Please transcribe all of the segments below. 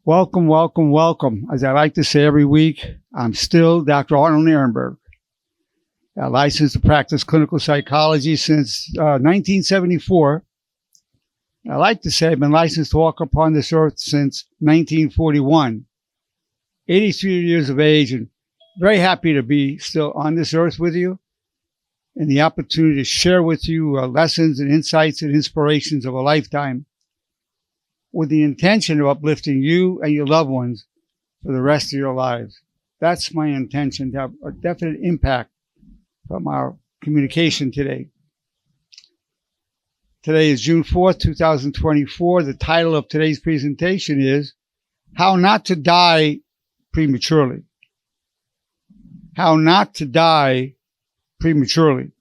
Welcome, welcome, welcome. As I like to say every week, I'm still Dr. Arnold Nerenberg. Licensed to practice clinical psychology since 1974. I like to say I've been licensed to walk upon this earth since 1941. 83 years of age, and very happy to be still on this earth with you and the opportunity to share with you lessons and insights and inspirations of a lifetime, with the intention of uplifting you and your loved ones for the rest of your lives. That's my intention, to have a definite impact from our communication today. Today is June 4th, 2024. The title of today's presentation is How Not To Die Prematurely. How Not To Die Prematurely.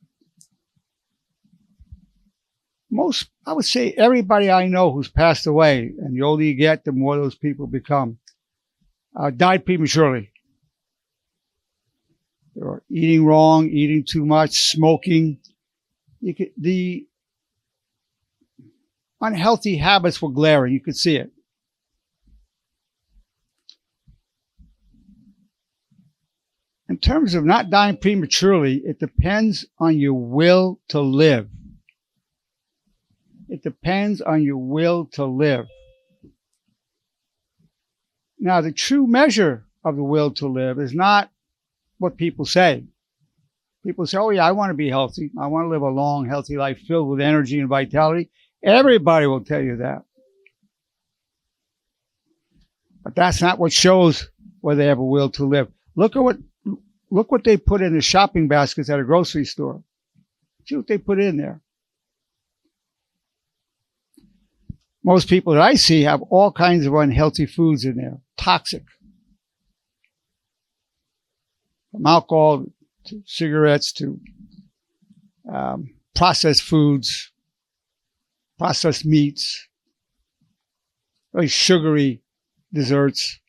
I would say everybody I know who's passed away, and the older you get, the more those people become, died prematurely. They were eating wrong, eating too much, smoking. The unhealthy habits were glaring. You could see it. In terms of not dying prematurely, it depends on your will to live. It depends on your will to live. Now, the true measure of the will to live is not what people say. People say, oh yeah, I want to be healthy. I want to live a long, healthy life filled with energy and vitality. Everybody will tell you that. But that's not what shows whether they have a will to live. Look what they put in the shopping baskets at a grocery store. See what they put in there. Most people that I see have all kinds of unhealthy foods in there, toxic. From alcohol to cigarettes to processed foods, processed meats, very sugary desserts.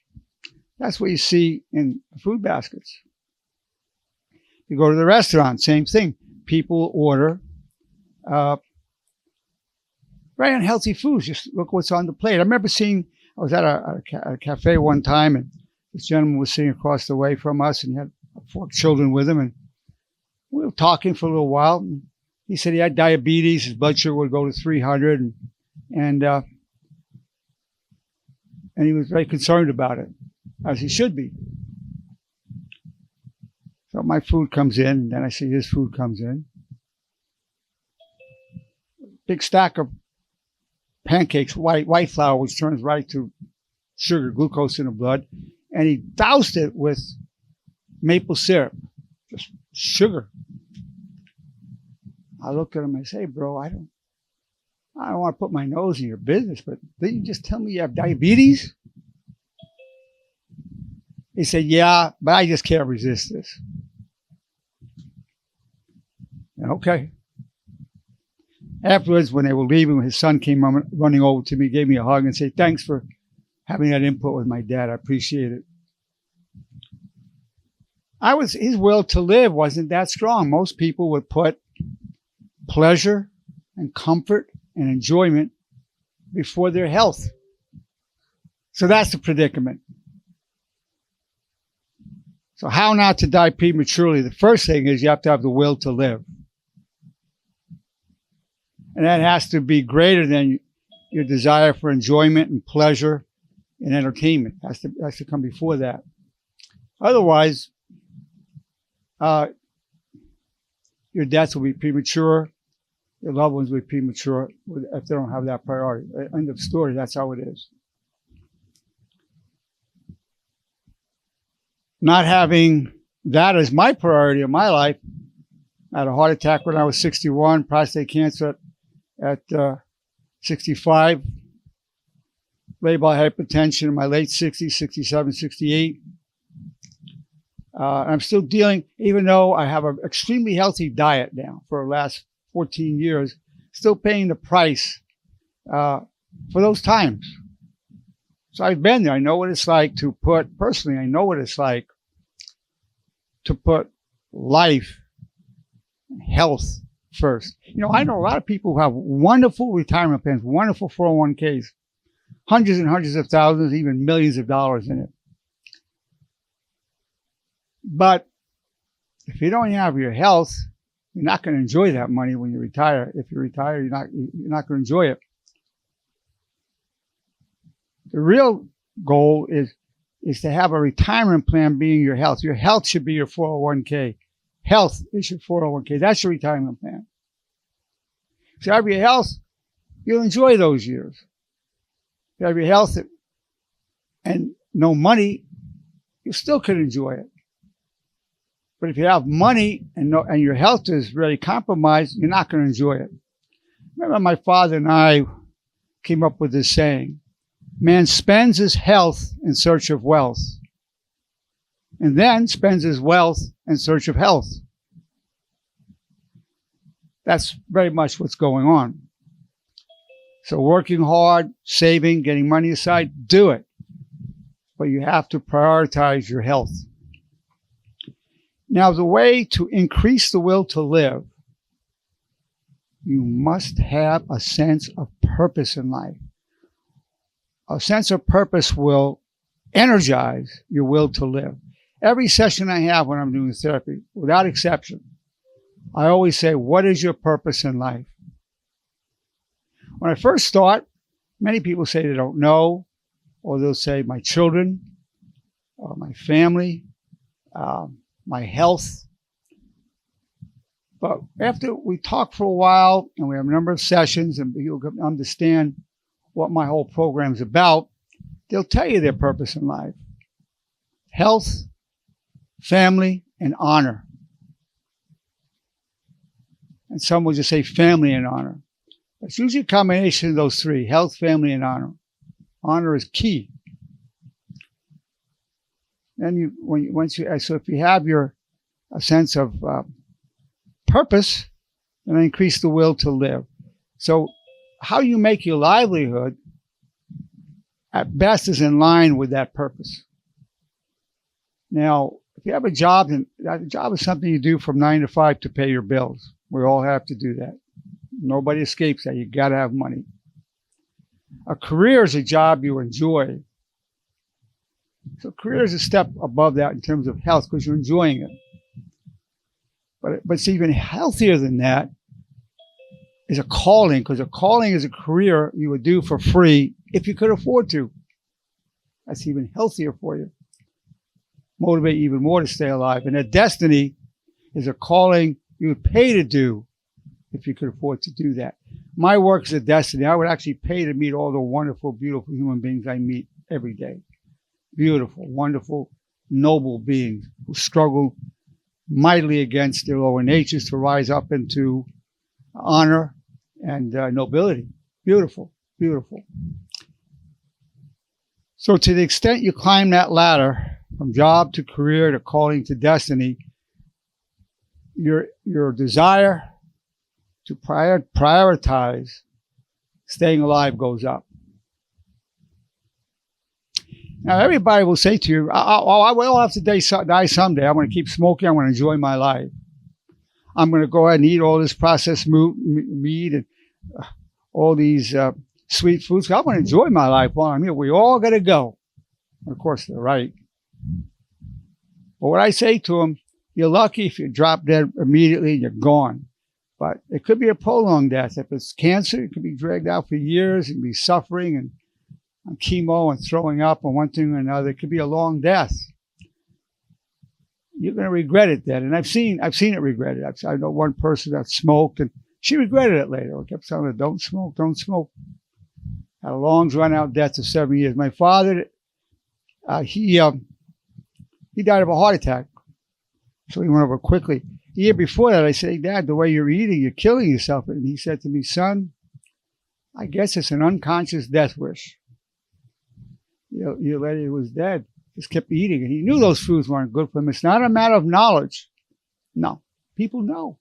That's what you see in food baskets. You go to the restaurant, same thing. People order very unhealthy foods. Just look what's on the plate. I remember I was at a cafe one time, and this gentleman was sitting across the way from us, and he had 4 children with him, and we were talking for a little while. And he said he had diabetes. His blood sugar would go to 300, and he was very concerned about it, as he should be. So my food comes in, and then I see his food comes in. Big stack of pancakes, white flour, which turns right to sugar, glucose in the blood, and he doused it with maple syrup, just sugar. I looked at him and I say, hey, bro, I don't want to put my nose in your business, but didn't you just tell me you have diabetes? He said, yeah, but I just can't resist this. And okay. Afterwards, when they were leaving, his son came running over to me, gave me a hug, and said, thanks for having that input with my dad. I appreciate it. His will to live wasn't that strong. Most people would put pleasure and comfort and enjoyment before their health. So that's the predicament. So how not to die prematurely? The first thing is you have to have the will to live. And that has to be greater than your desire for enjoyment and pleasure and entertainment. Has to come before that. Otherwise, your death will be premature. Your loved ones will be premature if they don't have that priority. End of story. That's how it is. Not having that as my priority in my life. I had a heart attack when I was 61, prostate cancer at 65, labile hypertension in my late 60s, 67, 68. I'm still dealing, even though I have an extremely healthy diet now for the last 14 years, still paying the price for those times. So I've been there. I know what it's like to put life and health first. I know a lot of people who have wonderful retirement plans, wonderful 401ks, hundreds and hundreds of thousands, even millions of dollars in it. But if you don't have your health, you're not going to enjoy that money when you retire. If you retire, you're not going to enjoy it. The real goal is to have a retirement plan being your health. Your health should be your 401k. Health is your 401k. That's your retirement plan. If you have your health, you'll enjoy those years. If you have your health and no money, you still can enjoy it. But if you have money and your health is really compromised, you're not going to enjoy it. Remember, my father and I came up with this saying: man spends his health in search of wealth, and then spends his wealth in search of health. That's very much what's going on. So working hard, saving, getting money aside, do it. But you have to prioritize your health. Now, the way to increase the will to live, you must have a sense of purpose in life. A sense of purpose will energize your will to live. Every session I have when I'm doing therapy, without exception, I always say, what is your purpose in life? When I first start, many people say they don't know, or they'll say my children, or my family, my health. But after we talk for a while, and we have a number of sessions, and you'll understand what my whole program is about, they'll tell you their purpose in life: health, family, and honor. And some will just say family and honor. It's usually a combination of those three: health, family, and honor. Honor is key. Then so if you have a sense of purpose, then increase the will to live. So how you make your livelihood at best is in line with that purpose. Now, if you have a job, and that job is something you do from 9 to 5 to pay your bills. We all have to do that. Nobody escapes that. You got to have money. A career is a job you enjoy. So career is a step above that in terms of health, because you're enjoying it. But it's even healthier than that is a calling, because a calling is a career you would do for free if you could afford to. That's even healthier for you. Motivate you even more to stay alive. And a destiny is a calling you would pay to do if you could afford to do that. My work is a destiny. I would actually pay to meet all the wonderful, beautiful human beings I meet every day. Beautiful, wonderful, noble beings who struggle mightily against their lower natures to rise up into honor and nobility. Beautiful, beautiful. So to the extent you climb that ladder from job to career to calling to destiny, your desire to prioritize staying alive goes up. Now, everybody will say to you, I will have to die someday. I'm going to keep smoking. I'm going to enjoy my life. I'm going to go ahead and eat all this processed meat and all these sweet foods. I'm going to enjoy my life while I'm here. We all got to go. Of course, they're right. But what I say to them, you're lucky if you drop dead immediately and you're gone. But it could be a prolonged death. If it's cancer, it could be dragged out for years and be suffering and on chemo and throwing up and one thing or another. It could be a long death. You're going to regret it then. And I've seen it regretted. I know one person that smoked and she regretted it later. I kept telling her, don't smoke, don't smoke. Had a long drawn out death of 7 years. My father, he died of a heart attack. So he went over quickly. The year before that, I said, hey, Dad, the way you're eating, you're killing yourself. And he said to me, son, I guess it's an unconscious death wish. Your lady was dead, just kept eating. And he knew those foods weren't good for him. It's not a matter of knowledge. No, people know.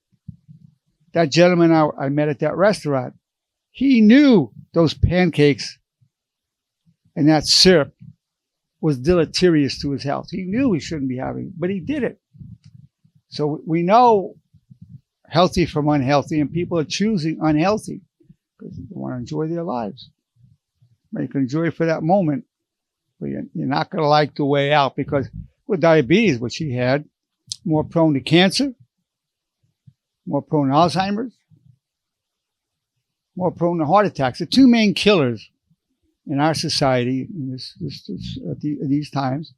That gentleman I met at that restaurant, he knew those pancakes and that syrup was deleterious to his health. He knew he shouldn't be having it, but he did it. So we know healthy from unhealthy, and people are choosing unhealthy because they want to enjoy their lives. You can enjoy it for that moment, but you're not going to like the way out, because with diabetes, which she had, more prone to cancer, more prone to Alzheimer's, more prone to heart attacks. The two main killers in our society in these times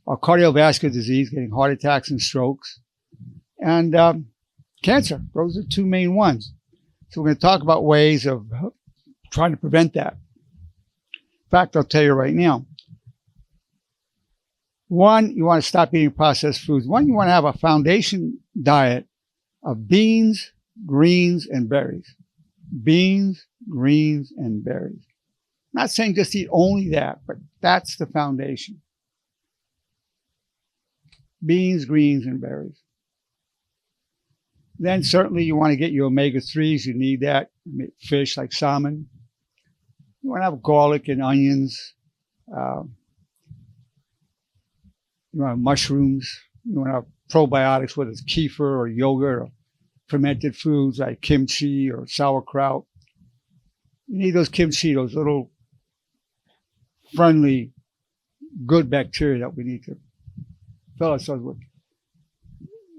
are cardiovascular disease, getting heart attacks and strokes, and cancer. Those are the two main ones. So we're going to talk about ways of trying to prevent that. In fact, I'll tell you right now. One, you want to stop eating processed foods. One, you want to have a foundation diet of beans, greens, and berries. Beans, greens, and berries. I'm not saying just eat only that, but that's the foundation. Beans, greens, and berries. Then certainly you want to get your omega-3s. You need that. Fish like salmon. You want to have garlic and onions. You want to have mushrooms. You want to have probiotics, whether it's kefir or yogurt or fermented foods like kimchi or sauerkraut. You need those kimchi, those little friendly, good bacteria that we need to fill ourselves with.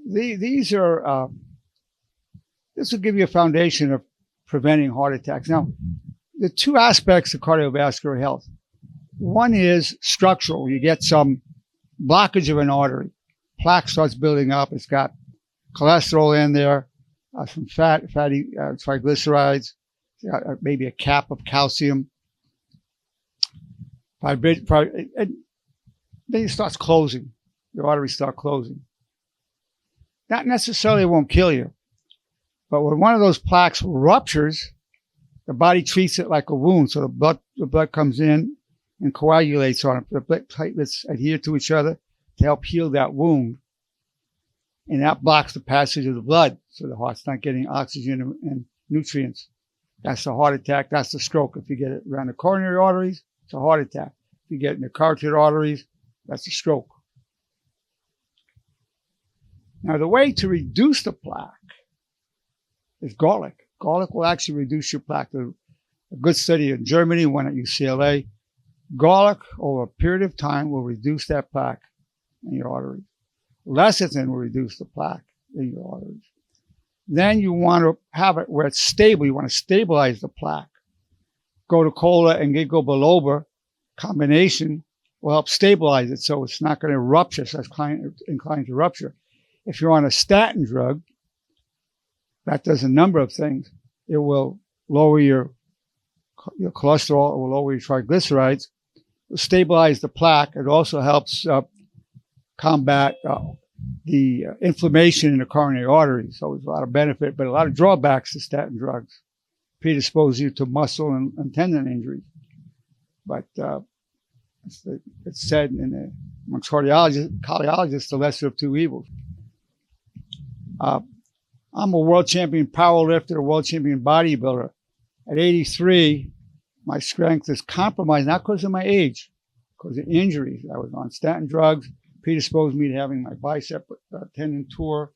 These are, this will give you a foundation of preventing heart attacks. Now, the two aspects of cardiovascular health. One is structural. You get some blockage of an artery. Plaque starts building up. It's got cholesterol in there, some fatty triglycerides, maybe a cap of calcium. And then it starts closing. Your arteries start closing. Not necessarily won't kill you, but when one of those plaques ruptures, the body treats it like a wound. So the blood comes in and coagulates on it. The blood platelets adhere to each other to help heal that wound. And that blocks the passage of the blood, so the heart's not getting oxygen and nutrients. That's the heart attack. That's the stroke. If you get it around the coronary arteries, it's a heart attack. If you get it in the carotid arteries, that's a stroke. Now, the way to reduce the plaque is garlic. Garlic will actually reduce your plaque. A good study in Germany, one at UCLA. Garlic, over a period of time, will reduce that plaque in your arteries. Lecithin will reduce the plaque in your arteries. Then you want to have it where it's stable. You want to stabilize the plaque. Gotu-kola and ginkgo biloba combination will help stabilize it so it's not going to rupture, so it's inclined to rupture. If you're on a statin drug, that does a number of things. It will lower your cholesterol. It will lower your triglycerides. It will stabilize the plaque. It also helps combat the inflammation in the coronary arteries. So there's a lot of benefit, but a lot of drawbacks to statin drugs. Predispose you to muscle and tendon injuries. But it's said amongst cardiologists, the lesser of two evils. I'm a world champion powerlifter, a world champion bodybuilder. At 83, my strength is compromised, not because of my age, because of injuries. I was on statin drugs, predisposed me to having my bicep tendon tear,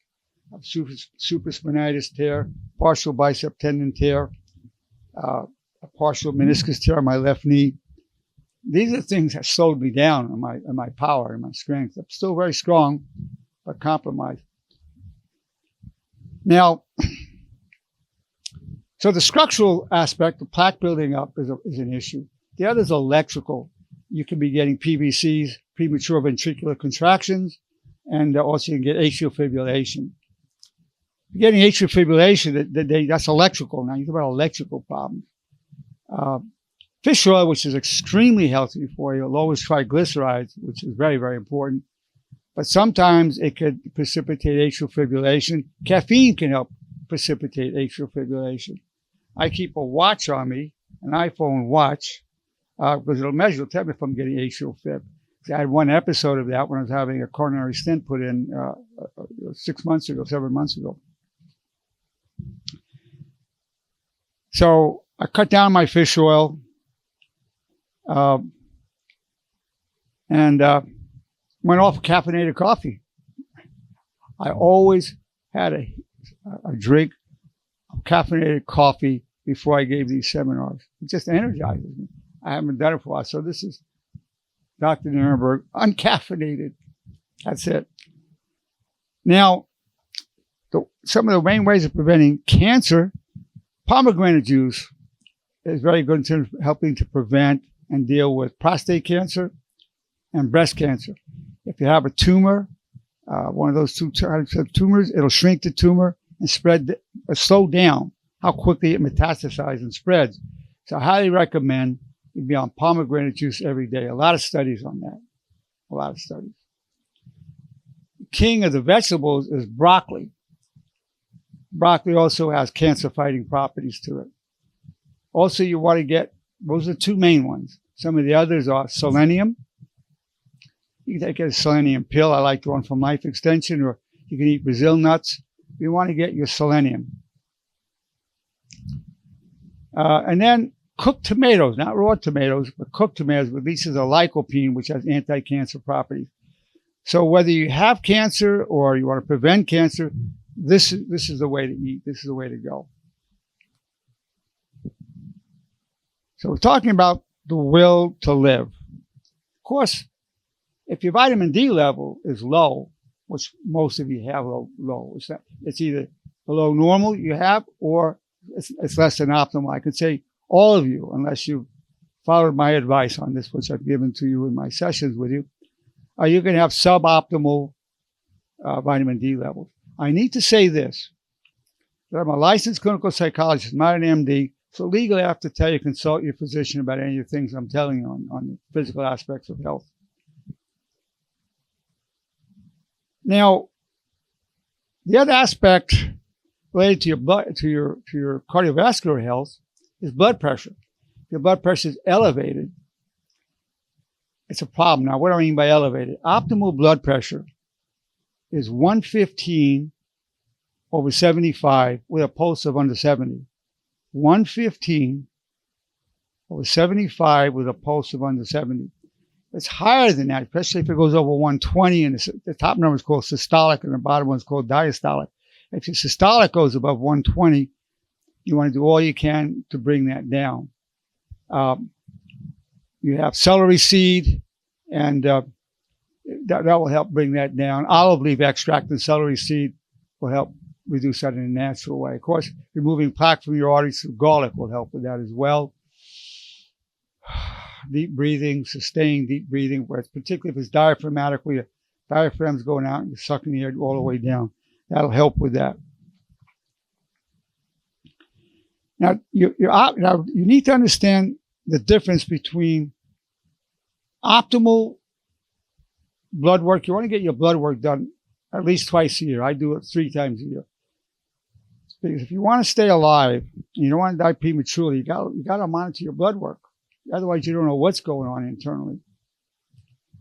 supraspinatus tear, partial bicep tendon tear, a partial meniscus tear on my left knee. These are things that slowed me down in my power and my strength. I'm still very strong, but compromised. Now, so the structural aspect, the plaque building up is an issue. The other is electrical. You can be getting PVCs, premature ventricular contractions, and also you can get atrial fibrillation. Getting atrial fibrillation, that's electrical. Now you think about electrical problems. Fish oil, which is extremely healthy for you, lowers triglycerides, which is very, very important. But sometimes it could precipitate atrial fibrillation. Caffeine can help precipitate atrial fibrillation. I keep a watch on me, an iPhone watch, because it'll tell me if I'm getting atrial fib. I had one episode of that when I was having a coronary stent put in 7 months ago. So I cut down my fish oil and went off caffeinated coffee. I always had a drink of caffeinated coffee before I gave these seminars. It just energizes me. I haven't done it for a while. So this is Dr. Nerenberg, uncaffeinated. That's it. Now, some of the main ways of preventing cancer, pomegranate juice is very good in terms of helping to prevent and deal with prostate cancer and breast cancer. If you have a tumor, one of those two types of tumors, it'll shrink the tumor and slow down how quickly it metastasizes and spreads. So I highly recommend you be on pomegranate juice every day. A lot of studies on that. A lot of studies. King of the vegetables is broccoli. Broccoli also has cancer-fighting properties to it. Also, you want to get, those are the two main ones. Some of the others are selenium. You can take a selenium pill. I like the one from Life Extension, or you can eat Brazil nuts. You want to get your selenium. And then cooked tomatoes, not raw tomatoes, but cooked tomatoes releases a lycopene, which has anti-cancer properties. So whether you have cancer or you want to prevent cancer, this is the way to eat. This is the way to go. So we're talking about the will to live. Of course, if your vitamin D level is low, which most of you have low, it's either below normal you have, or it's less than optimal. I could say all of you, unless you followed my advice on this, which I've given to you in my sessions with you, you're going to have suboptimal vitamin D levels. I need to say this, that I'm a licensed clinical psychologist, not an MD, so legally I have to tell you, consult your physician about any of the things I'm telling you on the physical aspects of health. Now, the other aspect related to your blood, to your cardiovascular health is blood pressure. If your blood pressure is elevated, it's a problem. Now, what do I mean by elevated? Optimal blood pressure is 115 over 75 with a pulse of under 70. 115 over 75 with a pulse of under 70. It's higher than that, especially if it goes over 120, and the top number is called systolic and the bottom one is called diastolic. If your systolic goes above 120, you want to do all you can to bring that down. You have celery seed, and that will help bring that down. Olive leaf extract and celery seed will help reduce that in a natural way. Of course, removing plaque from your arteries through garlic will help with that as well. Deep breathing, sustained deep breathing, where it's particularly if it's diaphragmatic, where your diaphragm's going out and you're sucking the air all the way down. That'll help with that. Now, you need to understand the difference between optimal blood work. You want to get your blood work done at least twice a year. I do it 3 times a year. Because if you want to stay alive and you don't want to die prematurely, you got to monitor your blood work. Otherwise, you don't know what's going on internally.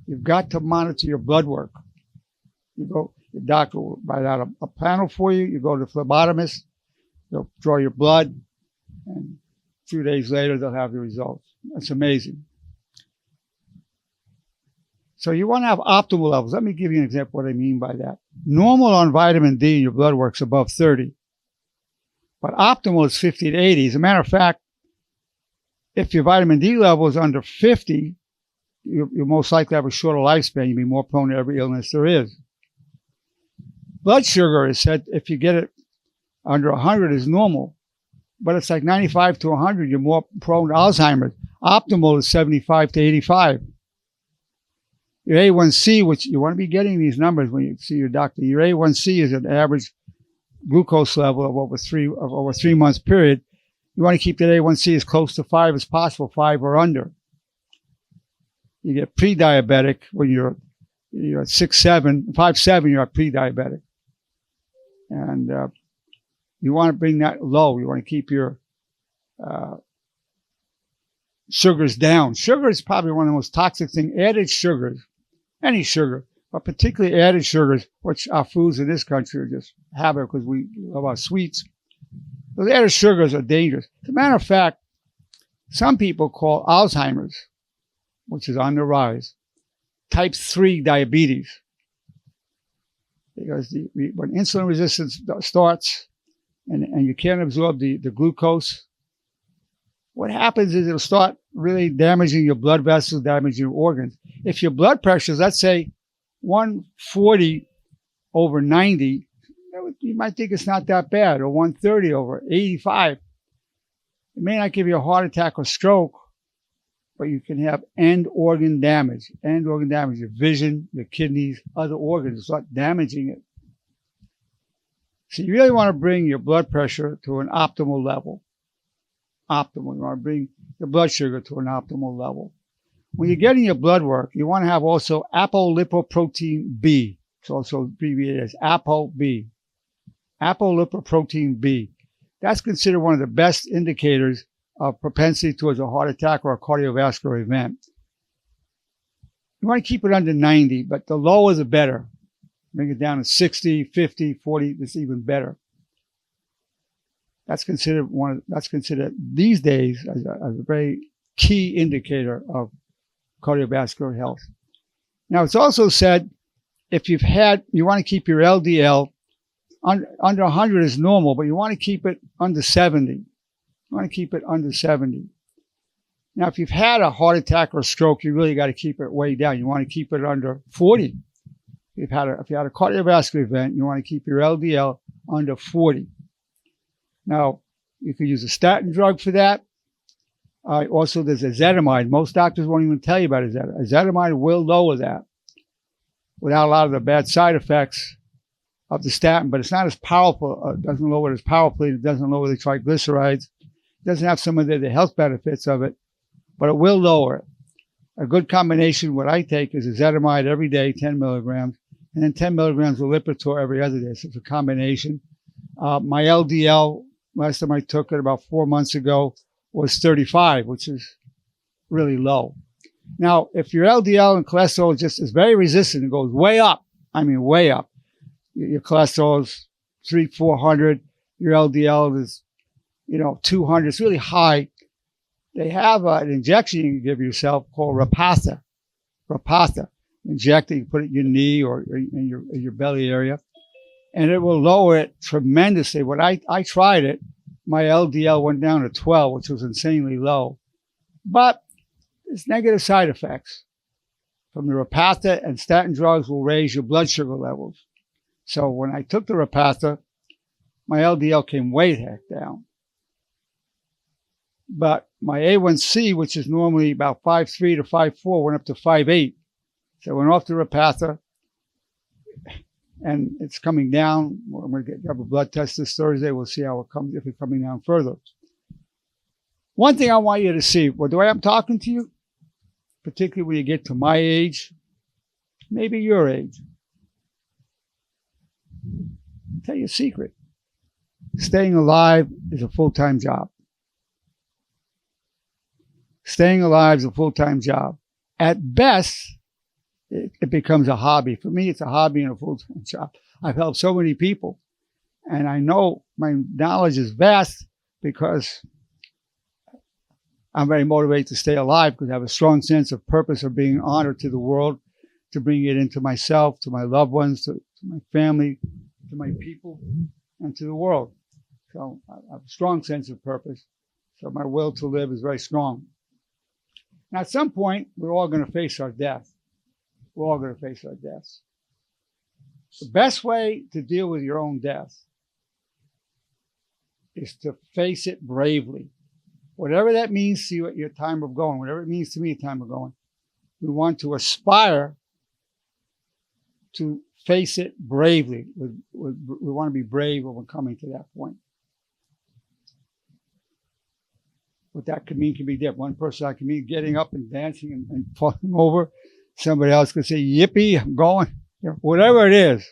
You've got to monitor your blood work. Your doctor will write out a panel for you. You go to the phlebotomist. They'll draw your blood. And a few days later, they'll have the results. That's amazing. So you want to have optimal levels. Let me give you an example of what I mean by that. Normal on vitamin D in your blood work's above 30. But optimal is 50 to 80. As a matter of fact, if your vitamin D level is under 50, you'll most likely have a shorter lifespan. You'll be more prone to every illness there is. Blood sugar is said, if you get it under 100 is normal. But it's like 95 to 100, you're more prone to Alzheimer's. Optimal is 75 to 85. Your A1C, which you want to be getting these numbers when you see your doctor, your A1C is an average glucose level of over 3 months period. You want to keep that A1C as close to 5 as possible, 5 or under. You get pre-diabetic when you're at 6'7", 5'7", you're pre-diabetic. And you want to bring that low. You want to keep your sugars down. Sugar is probably one of the most toxic things. Added sugars, any sugar, but particularly added sugars, which our foods in this country are just havoc because we love our sweets. Those added sugars are dangerous. As a matter of fact, some people call Alzheimer's, which is on the rise, type 3 diabetes. Because when insulin resistance starts and you can't absorb the glucose, what happens is it'll start really damaging your blood vessels, damaging your organs. If your blood pressure is, let's say, 140 over 90, you might think it's not that bad, or 130 over 85. It may not give you a heart attack or stroke, but you can have end organ damage. End organ damage, your vision, your kidneys, other organs, start damaging it. So you really want to bring your blood pressure to an optimal level. Optimal. You want to bring your blood sugar to an optimal level. When you're getting your blood work, you want to have also apolipoprotein B. It's also abbreviated as ApoB. Apolipoprotein B. That's considered one of the best indicators of propensity towards a heart attack or a cardiovascular event. You want to keep it under 90, but the lower the better. Bring it down to 60, 50, 40, that's even better. That's considered these days as a very key indicator of cardiovascular health. Now, it's also said if you want to keep your LDL under 100 is normal, but you want to keep it under 70. You want to keep it under 70. Now, if you've had a heart attack or a stroke, you really got to keep it way down. You want to keep it under 40. If you had a cardiovascular event, you want to keep your LDL under 40. Now, you could use a statin drug for that. Also, there's ezetimibe. Most doctors won't even tell you about ezetimibe. Ezetimibe will lower that without a lot of the bad side effects of the statin, but it's not as powerful. It doesn't lower it as powerfully. It doesn't lower the triglycerides. It doesn't have some of the health benefits of it, but it will lower it. A good combination, what I take, is ezetimibe every day, 10 milligrams, and then 10 milligrams of Lipitor every other day. So it's a combination. My LDL, last time I took it about 4 months ago, was 35, which is really low. Now, if your LDL and cholesterol is very resistant, it goes way up. I mean, way up. Your cholesterol is 300-400. Your LDL is, 200. It's really high. They have an injection you can give yourself called Repatha. Inject it, you put it in your knee or in your belly area, and it will lower it tremendously. When I tried it, my LDL went down to 12, which was insanely low. But there's negative side effects from the Repatha, and statin drugs will raise your blood sugar levels. So when I took the Repatha, my LDL came way the heck down. But my A1C, which is normally about 5.3 to 5.4, went up to 5.8. So I went off the Repatha, and it's coming down. I'm going to have a blood test this Thursday. We'll see how it comes, if it's coming down further. One thing I want you to see, the way I'm talking to you, particularly when you get to my age, maybe your age, I'll tell you a secret. Staying alive is a full-time job. Staying alive is a full-time job. At best, it becomes a hobby. For me, it's a hobby and a full-time job. I've helped so many people, and I know my knowledge is vast because I'm very motivated to stay alive because I have a strong sense of purpose of being honored to the world, to bring it into myself, to my loved ones, to my family, to my people, and to the world. So I have a strong sense of purpose. So my will to live is very strong. Now, at some point, we're all going to face our death. We're all going to face our deaths. The best way to deal with your own death is to face it bravely. Whatever that means to you at your time of going, whatever it means to me at time of going, we want to aspire to face it bravely. We want to be brave when we're coming to that point. What that can mean can be different. One person I can mean getting up and dancing and falling over. Somebody else could say, yippee, I'm going. Whatever it is.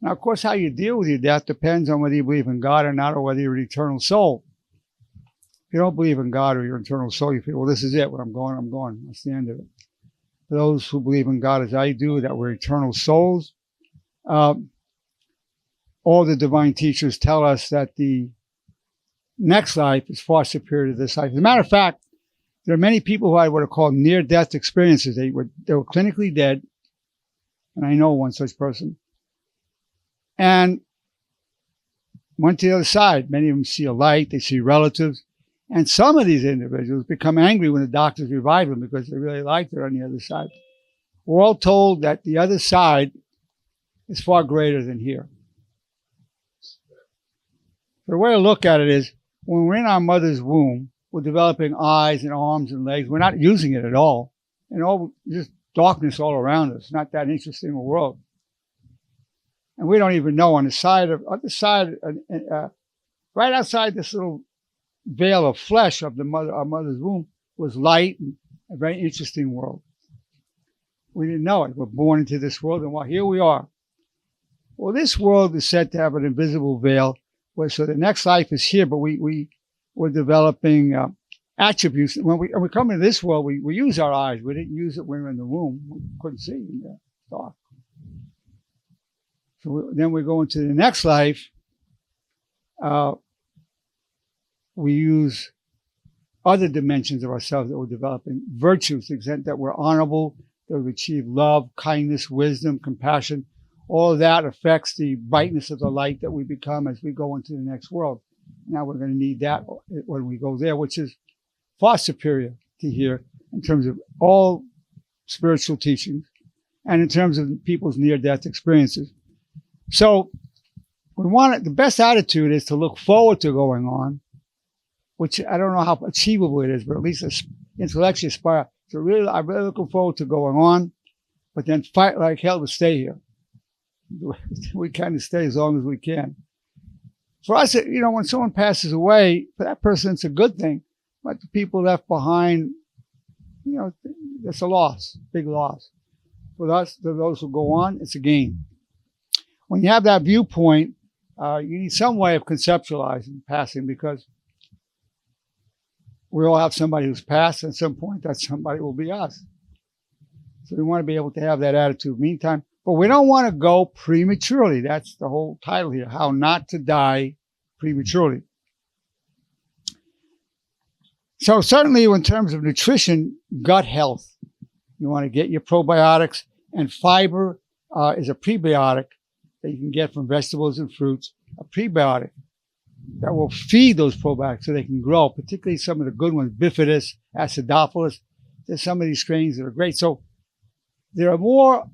Now, of course, how you deal with your death depends on whether you believe in God or not, or whether you're an eternal soul. If you don't believe in God or your eternal soul, you feel, well, this is it. When I'm going. That's the end of it. For those who believe in God as I do, that we're eternal souls, all the divine teachers tell us that the next life is far superior to this life. As a matter of fact, there are many people who I would have called near-death experiences. They were clinically dead, and I know one such person, and went to the other side. Many of them see a light. They see relatives. And some of these individuals become angry when the doctors revive them because they really liked it on the other side. We're all told that the other side is far greater than here. The way to look at it is, when we're in our mother's womb, we're developing eyes and arms and legs. We're not using it at all. And all just darkness all around us. Not that interesting a world. And we don't even know on the side, right outside this little veil of flesh of our mother's womb was light and a very interesting world. We didn't know it. We're born into this world, and here we are. Well, this world is said to have an invisible veil, so the next life is here, but we're developing attributes. When we come into this world, we use our eyes. We didn't use it when we were in the womb. We couldn't see in the dark. So then we go into the next life. We use other dimensions of ourselves that we're developing. Virtues, to the extent that we're honorable, that we achieve love, kindness, wisdom, compassion. All of that affects the brightness of the light that we become as we go into the next world. Now we're going to need that when we go there, which is far superior to here in terms of all spiritual teachings and in terms of people's near-death experiences. So the best attitude is to look forward to going on, which I don't know how achievable it is, but at least intellectually aspire. So I'm really looking forward to going on, but then fight like hell to stay here. We kind of stay as long as we can. For us, when someone passes away, for that person, it's a good thing. But the people left behind, that's a loss, big loss. For us, for those who go on, it's a gain. When you have that viewpoint, you need some way of conceptualizing passing, because we all have somebody who's passed. At some point, that somebody will be us. So we want to be able to have that attitude. Meantime, but we don't want to go prematurely. That's the whole title here, How Not to Die Prematurely. So certainly in terms of nutrition, gut health, you want to get your probiotics, and fiber is a prebiotic that you can get from vegetables and fruits, a prebiotic that will feed those probiotics so they can grow, particularly some of the good ones, Bifidus, Acidophilus. There's some of these strains that are great. So there are more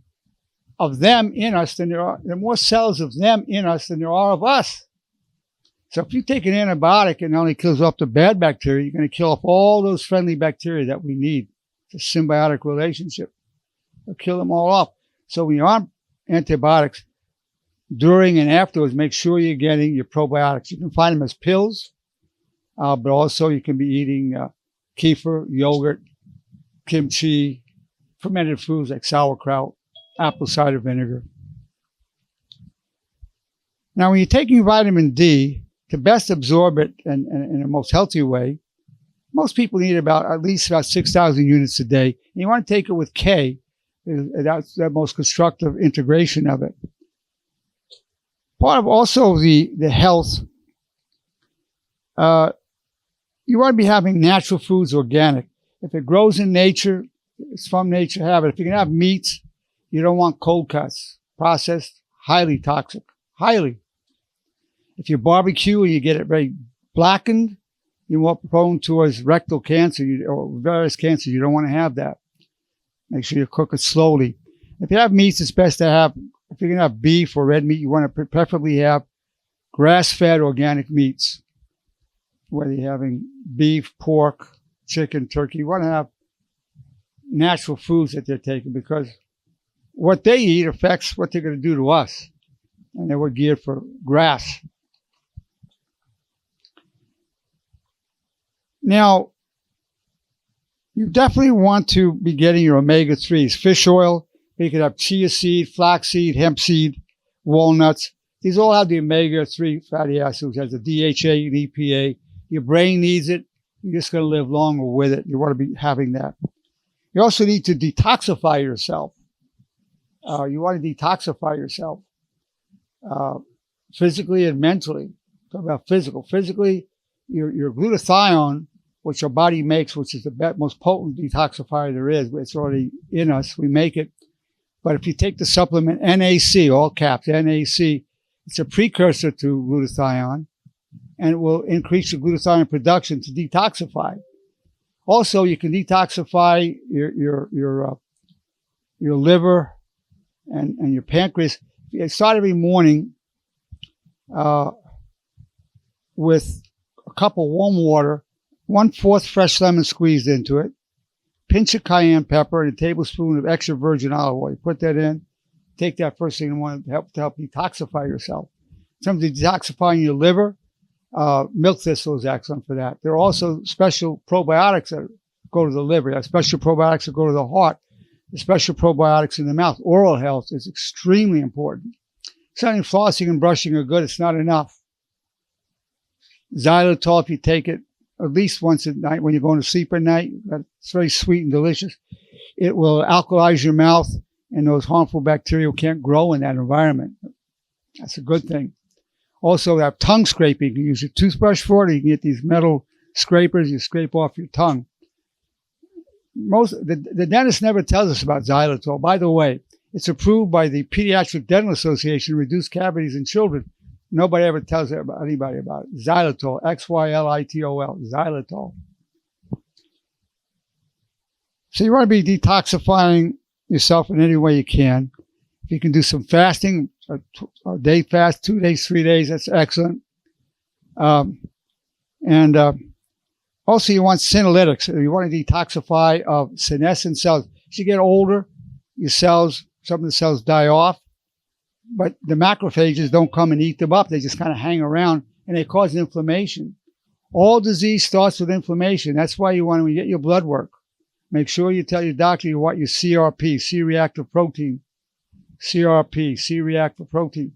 of them in us than there are more cells of them in us than there are of us. So if you take an antibiotic and it only kills off the bad bacteria, you're going to kill off all those friendly bacteria that we need. It's a symbiotic relationship. It'll kill them all off. So when you're on antibiotics, during and afterwards, make sure you're getting your probiotics. You can find them as pills, but also you can be eating kefir, yogurt, kimchi, fermented foods like sauerkraut, apple cider vinegar. Now, when you're taking vitamin D, to best absorb it in a most healthy way, most people need at least 6,000 units a day. And you want to take it with K. That's the most constructive integration of it. Part of also the health, you want to be having natural foods, organic. If it grows in nature, it's from nature, have it. If you can have meats, you don't want cold cuts, processed, highly toxic, highly. If you barbecue and you get it very blackened, you're more prone towards rectal cancer or various cancers. You don't want to have that. Make sure you cook it slowly. If you have meats, it's best to have, if you're going to have beef or red meat, you want to preferably have grass-fed organic meats. Whether you're having beef, pork, chicken, turkey, you want to have natural foods that they're taking, because what they eat affects what they're going to do to us. And they were geared for grass. Now, you definitely want to be getting your omega-3s. Fish oil, you could have chia seed, flaxseed, hemp seed, walnuts. These all have the omega-3 fatty acids, has the DHA and EPA. Your brain needs it. You're just going to live longer with it. You want to be having that. You also need to detoxify yourself. You want to detoxify yourself physically and mentally. Talk about physical. Physically, your glutathione, which your body makes, which is the most potent detoxifier there is. It's already in us. We make it. But if you take the supplement NAC, all caps, NAC, it's a precursor to glutathione. and it will increase your glutathione production to detoxify. Also, you can detoxify your liver and your pancreas. You start every morning with a cup of warm water, 1/4 fresh lemon squeezed into it, pinch of cayenne pepper, and a tablespoon of extra virgin olive oil. You put that in. Take that first thing in the morning to help detoxify yourself. In terms of detoxifying your liver, milk thistle is excellent for that. There are also special probiotics that go to the liver. There are special probiotics that go to the heart. The special probiotics in the mouth. Oral health is extremely important. Certainly flossing and brushing are good. It's not enough. Xylitol, if you take it at least once at night when you're going to sleep at night, it's very sweet and delicious. It will alkalize your mouth, and those harmful bacteria can't grow in that environment. That's a good thing. Also, have tongue scraping. You can use your toothbrush for it. You can get these metal scrapers. You scrape off your tongue. The dentist never tells us about xylitol. By the way, it's approved by the Pediatric Dental Association to reduce cavities in children. Nobody ever tells anybody about it. Xylitol, Xylitol, xylitol. So you want to be detoxifying yourself in any way you can. If you can do some fasting, a day fast, 2 days, 3 days, that's excellent. Also, you want senolytics. You want to detoxify of senescent cells. As you get older, your cells, some of the cells die off, but the macrophages don't come and eat them up. They just kind of hang around, and they cause inflammation. All disease starts with inflammation. That's why you want to get your blood work. Make sure you tell your doctor you want your CRP, C-reactive protein. CRP, C-reactive protein.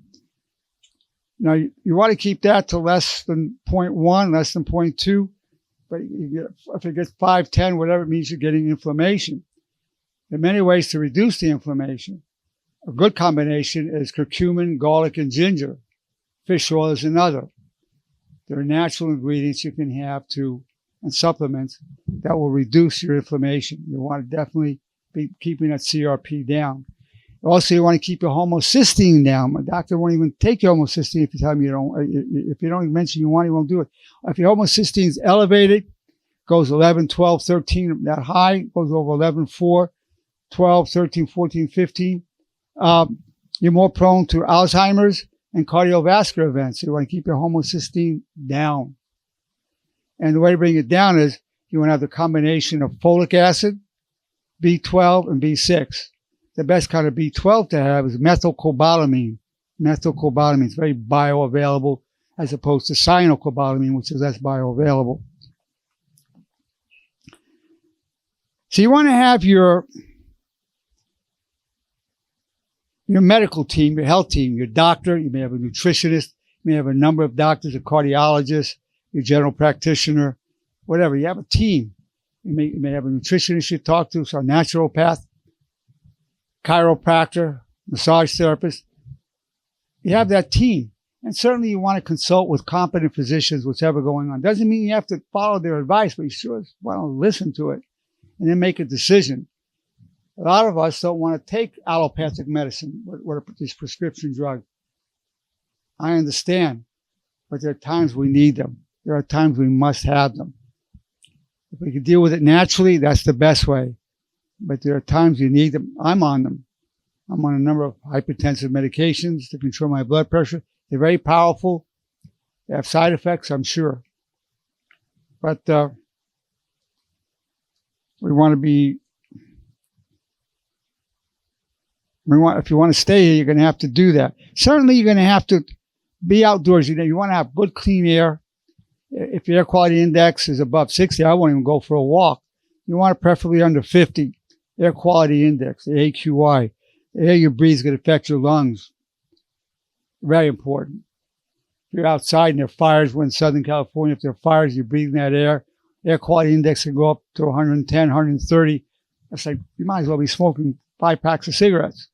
Now, you want to keep that to less than 0.1, less than 0.2. But if it gets 5, 10, whatever, it means you're getting inflammation. There are many ways to reduce the inflammation. A good combination is curcumin, garlic, and ginger. Fish oil is another. There are natural ingredients you can have and supplements that will reduce your inflammation. You want to definitely be keeping that CRP down. Also, you want to keep your homocysteine down. My doctor won't even take your homocysteine if you tell him you don't. If you don't even mention you want, he won't do it. If your homocysteine is elevated, goes 11, 12, 13, that high, goes over 11, 4, 12, 13, 14, 15, you're more prone to Alzheimer's and cardiovascular events. So you want to keep your homocysteine down. And the way to bring it down is you want to have the combination of folic acid, B12, and B6. The best kind of B12 to have is methylcobalamin. Methylcobalamin is very bioavailable as opposed to cyanocobalamin, which is less bioavailable. So you want to have your medical team, your health team, your doctor. You may have a nutritionist. You may have a number of doctors, a cardiologist, your general practitioner, whatever. You have a team. You may have a nutritionist you talk to, so a naturopath, chiropractor, massage therapist. You have that team. And certainly you want to consult with competent physicians, whatever going on. Doesn't mean you have to follow their advice, but you sure want to listen to it and then make a decision. A lot of us don't want to take allopathic medicine, what are these prescription drugs. I understand, but there are times we need them. There are times we must have them. If we can deal with it naturally, that's the best way. But there are times you need them. I'm on them. I'm on a number of hypertensive medications to control my blood pressure. They're very powerful. They have side effects, I'm sure. But if you want to stay here, you're going to have to do that. Certainly, you're going to have to be outdoors. You want to have good, clean air. If your air quality index is above 60, I won't even go for a walk. You want it preferably under 50. Air quality index, the AQI. The air you breathe is going to affect your lungs. Very important. If you're outside and there are fires, we're in Southern California, if there are fires, you're breathing that air. Air quality index can go up to 110, 130. That's like, you might as well be smoking 5 packs of cigarettes.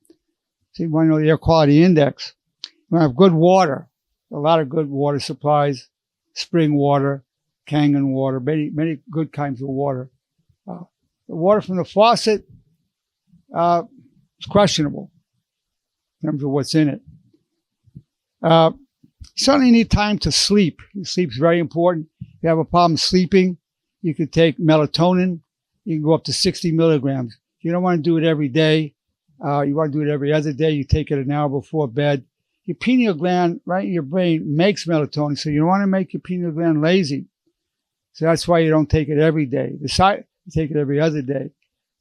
So you want to know the air quality index. You want to have good water. A lot of good water supplies. Spring water, Kangen water, many good kinds of water. The water from the faucet is questionable in terms of what's in it. You certainly need time to sleep. Sleep's very important. If you have a problem sleeping, you could take melatonin. You can go up to 60 milligrams. You don't want to do it every day. You want to do it every other day. You take it an hour before bed. Your pineal gland, right in your brain, makes melatonin, so you don't want to make your pineal gland lazy. So that's why you don't take it every day. You take it every other day.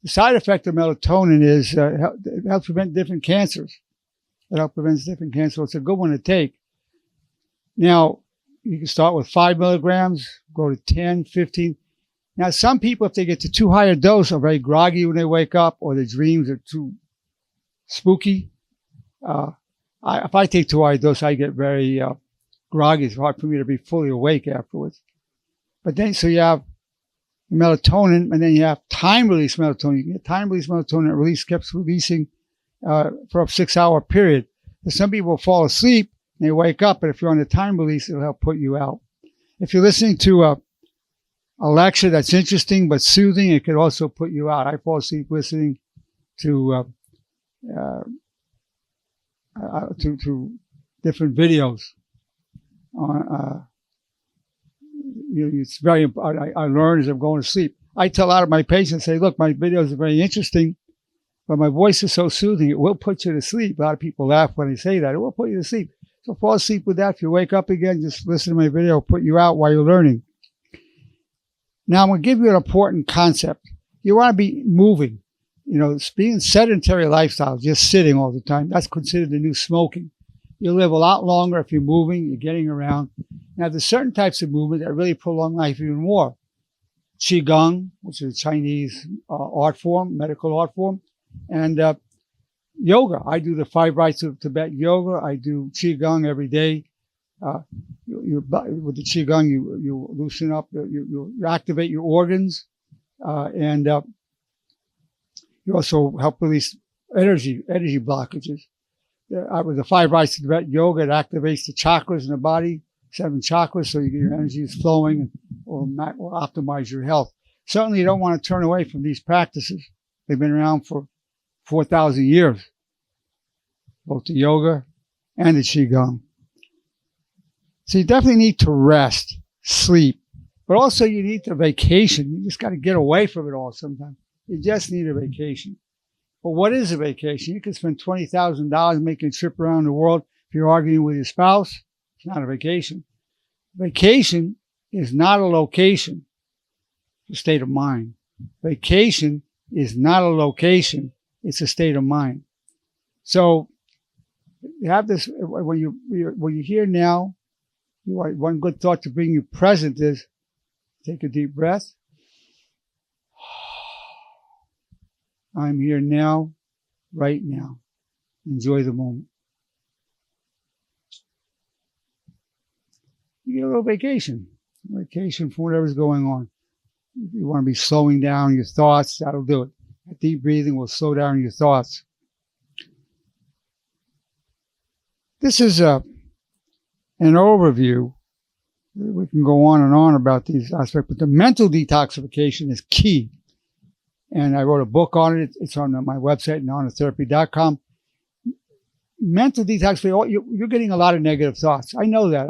The side effect of melatonin is it helps prevent different cancers. It helps prevent different cancers. So it's a good one to take. Now, you can start with 5 milligrams, go to 10, 15. Now, some people, if they get to too high a dose, are very groggy when they wake up, or their dreams are too spooky. If I take too high a dose, I get very groggy. It's hard for me to be fully awake afterwards. But then, so you have melatonin, and then you have time-release melatonin. You can get time-release melatonin. It keeps releasing for a 6-hour period. So some people fall asleep, and they wake up, but if you're on the time release, it'll help put you out. If you're listening to a lecture that's interesting but soothing, it could also put you out. I fall asleep listening to different videos. It's very important. I learn as I'm going to sleep. I tell a lot of my patients, say, look, my videos are very interesting, but my voice is so soothing, it will put you to sleep. A lot of people laugh when I say that. It will put you to sleep. So fall asleep with that. If you wake up again, just listen to my video. It'll put you out while you're learning. Now, I'm going to give you an important concept. You want to be moving. Being sedentary lifestyle, just sitting all the time, that's considered the new smoking. You'll live a lot longer if you're moving, you're getting around. Now, there's certain types of movement that really prolong life even more. Qigong, which is a Chinese art form, medical art form, and yoga. I do the 5 rites of Tibet yoga. I do Qigong every day. With the Qigong, you loosen up, you activate your organs, and you also help release energy blockages. With the 5 rites of Tibet yoga, it activates the chakras in the body, 7 chakras, so your energy is flowing and will optimize your health. Certainly, you don't want to turn away from these practices. They've been around for 4,000 years, both the yoga and the Qigong. So you definitely need to rest, sleep, but also you need to vacation. You just got to get away from it all sometimes. You just need a vacation. But what is a vacation? You can spend $20,000 making a trip around the world. If you're arguing with your spouse, it's not a vacation. Vacation is not a location. It's a state of mind. Vacation is not a location. It's a state of mind. So you have this, when you hear now, one good thought to bring you present is take a deep breath. I'm here now, right now. Enjoy the moment. You get a little vacation from whatever's going on. If you want to be slowing down your thoughts, that'll do it. Deep breathing will slow down your thoughts. This is an overview. We can go on and on about these aspects, but the mental detoxification is key. And I wrote a book on it. It's on my website, narnatherapy.com. Mental detoxification, you're getting a lot of negative thoughts. I know that.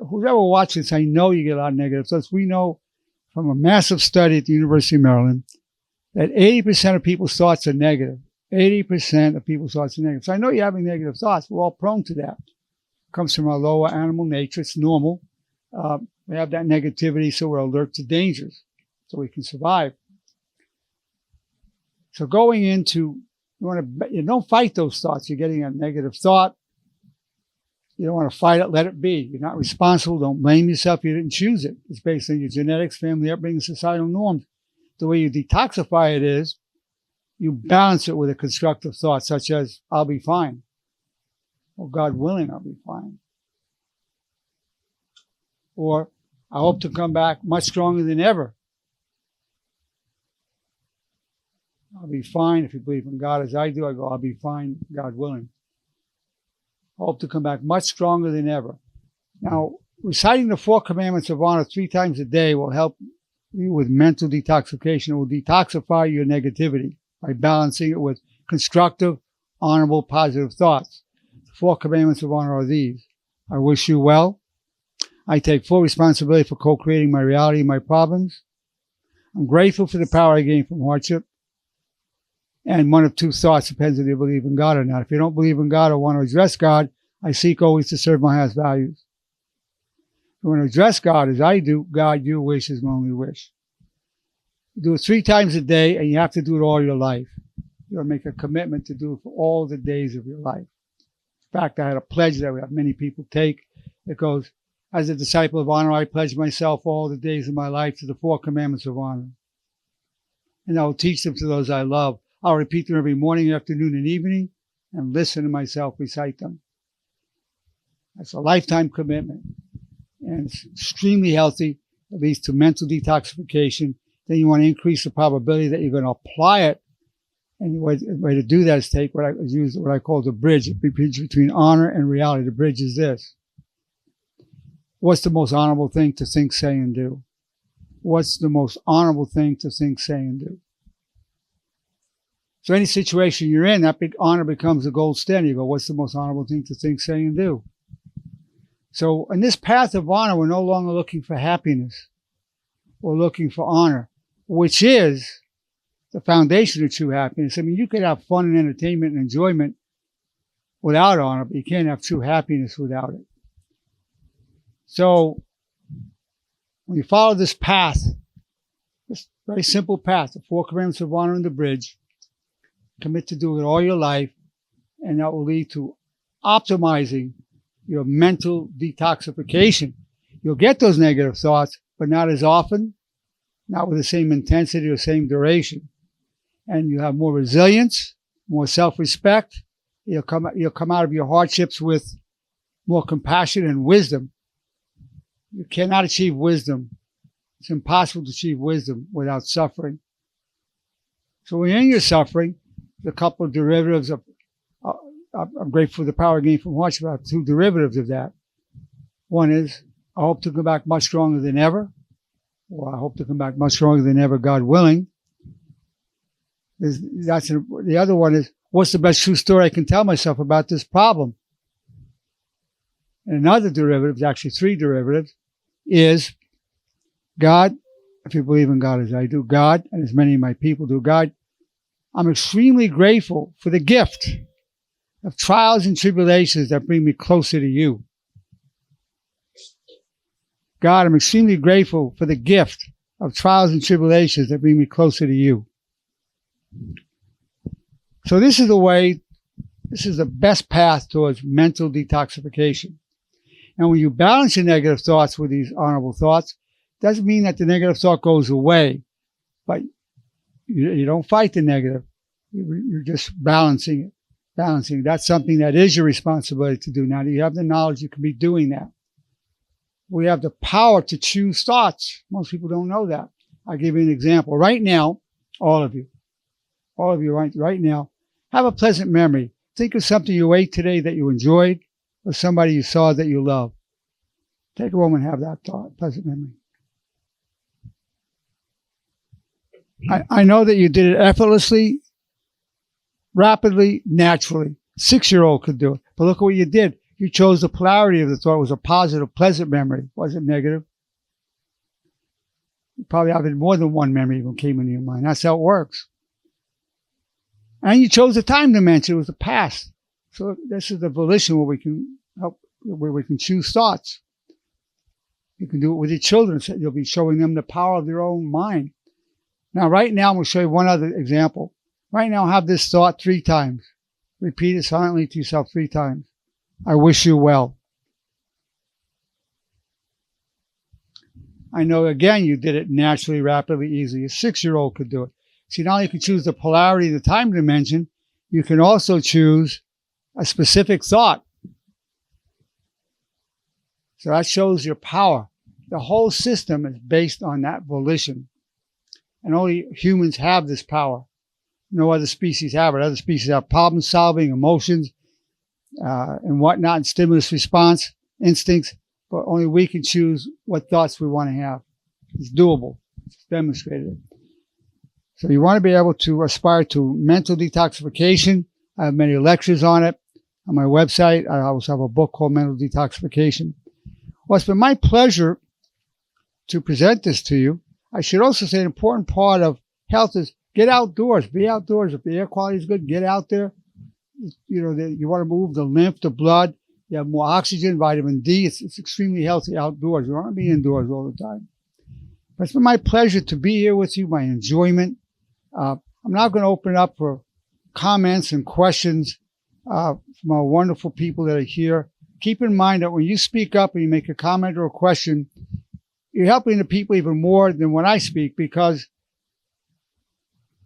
Whoever watches this, I know you get a lot of negative thoughts. We know from a massive study at the University of Maryland that 80% of people's thoughts are negative. 80% of people's thoughts are negative. So I know you're having negative thoughts. We're all prone to that. It comes from our lower animal nature. It's normal. We have that negativity, so we're alert to dangers, so we can survive. So going into, you don't fight those thoughts. You're getting a negative thought. You don't want to fight it. Let it be. You're not responsible. Don't blame yourself. You didn't choose it. It's based on your genetics, family upbringing, societal norms. The way you detoxify it is you balance it with a constructive thought, such as, I'll be fine. Or God willing, I'll be fine. Or I hope to come back much stronger than ever. I'll be fine. If you believe in God as I do, I go, I'll be fine, God willing. I hope to come back much stronger than ever. Now, reciting the 4 commandments of honor 3 times a day will help you with mental detoxification. It will detoxify your negativity by balancing it with constructive, honorable, positive thoughts. The 4 commandments of honor are these. I wish you well. I take full responsibility for co-creating my reality and my problems. I'm grateful for the power I gain from hardship. And one of two thoughts depends if you believe in God or not. If you don't believe in God or want to address God, I seek always to serve my highest values. If you want to address God as I do, God, your wish is my only wish. You do it 3 times a day, and you have to do it all your life. You got to make a commitment to do it for all the days of your life. In fact, I had a pledge that we have many people take. It goes, as a disciple of honor, I pledge myself all the days of my life to the 4 commandments of honor. And I will teach them to those I love. I'll repeat them every morning, afternoon, and evening, and listen to myself recite them. That's a lifetime commitment. And it's extremely healthy. It leads to mental detoxification. Then you want to increase the probability that you're going to apply it. And the way to do that is take what I call the bridge between honor and reality. The bridge is this. What's the most honorable thing to think, say, and do? What's the most honorable thing to think, say, and do? So any situation you're in, that big honor becomes the gold standard. You go, what's the most honorable thing to think, say, and do? So in this path of honor, we're no longer looking for happiness. We're looking for honor, which is the foundation of true happiness. I mean, you could have fun and entertainment and enjoyment without honor, but you can't have true happiness without it. So when you follow this path, this very simple path, the 4 commandments of honor and the bridge, commit to do it all your life, and that will lead to optimizing your mental detoxification. You'll get those negative thoughts, but not as often, not with the same intensity or same duration. And you have more resilience, more self-respect. You'll come out of your hardships with more compassion and wisdom. You cannot achieve wisdom. It's impossible to achieve wisdom without suffering. So when you're in your suffering, a couple of derivatives of, I'm grateful for the power gained from hardship. I have 2 derivatives of that. One is, I hope to come back much stronger than ever. Or I hope to come back much stronger than ever, God willing. The other one is, what's the best true story I can tell myself about this problem? And another derivative, actually 3 derivatives, is God, if you believe in God as I do, God, and as many of my people do, God, I'm extremely grateful for the gift of trials and tribulations that bring me closer to you. God, I'm extremely grateful for the gift of trials and tribulations that bring me closer to you. So this is the best path towards mental detoxification. And when you balance your negative thoughts with these honorable thoughts, it doesn't mean that the negative thought goes away, but you don't fight the negative. You're just balancing it. That's something that is your responsibility to do. Now that you have the knowledge, you can be doing that. We have the power to choose thoughts. Most people don't know that. I'll give you an example. Right now, all of you right now, have a pleasant memory. Think of something you ate today that you enjoyed, or somebody you saw that you love. Take a moment and have that thought, pleasant memory. I know that you did it effortlessly, rapidly, naturally. 6-year-old could do it. But look at what you did. You chose the polarity of the thought. It was a positive, pleasant memory. It wasn't negative. You probably had more than one memory that came into your mind. That's how it works. And you chose the time dimension. It was the past. So this is the volition where we can help, where we can choose thoughts. You can do it with your children. So you'll be showing them the power of their own mind. Now, right now, I'm going to show you one other example. Right now, have this thought 3 times. Repeat it silently to yourself 3 times. I wish you well. I know, again, you did it naturally, rapidly, easily. A 6-year-old could do it. See, not only you can choose the polarity of the time dimension, you can also choose a specific thought. So that shows your power. The whole system is based on that volition. And only humans have this power. No other species have it. Other species have problem solving, emotions, and whatnot, and stimulus response, instincts. But only we can choose what thoughts we want to have. It's doable. It's demonstrated. So you want to be able to aspire to mental detoxification. I have many lectures on it. on my website. I also have a book called Mental Detoxification. Well, it's been my pleasure to present this to you. I should also say an important part of health is get outdoors, be outdoors. If the air quality is good, get out there. You want to move the lymph, the blood. You have more oxygen, vitamin D. It's extremely healthy outdoors. You don't want to be indoors all the time. But it's been my pleasure to be here with you, my enjoyment. I'm now going to open it up for comments and questions from our wonderful people that are here. Keep in mind that when you speak up and you make a comment or a question, you're helping the people even more than when I speak, because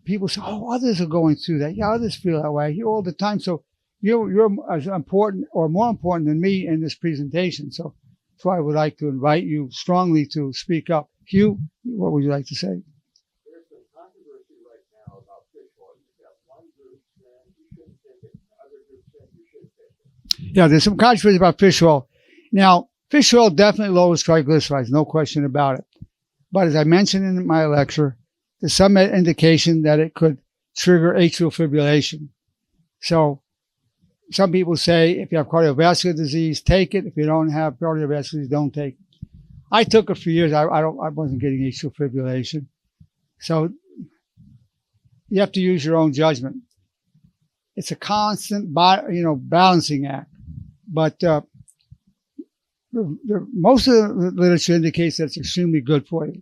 people say, oh, others are going through that. Yeah, others feel that way. I hear all the time. So you're as important or more important than me in this presentation. So that's why I would like to invite you strongly to speak up. Hugh, what would you like to say? There's some controversy right now about fish oil. You've got one group saying you shouldn't take it, and other groups saying you should take it. Yeah, there's some controversy about fish oil. Now, fish oil definitely lowers triglycerides, no question about it. But as I mentioned in my lecture, there's some indication that it could trigger atrial fibrillation. So some people say if you have cardiovascular disease, take it. If you don't have cardiovascular disease, don't take it. I took it for years. I wasn't getting atrial fibrillation. So you have to use your own judgment. It's a constant, balancing act. But most of the literature indicates that it's extremely good for you.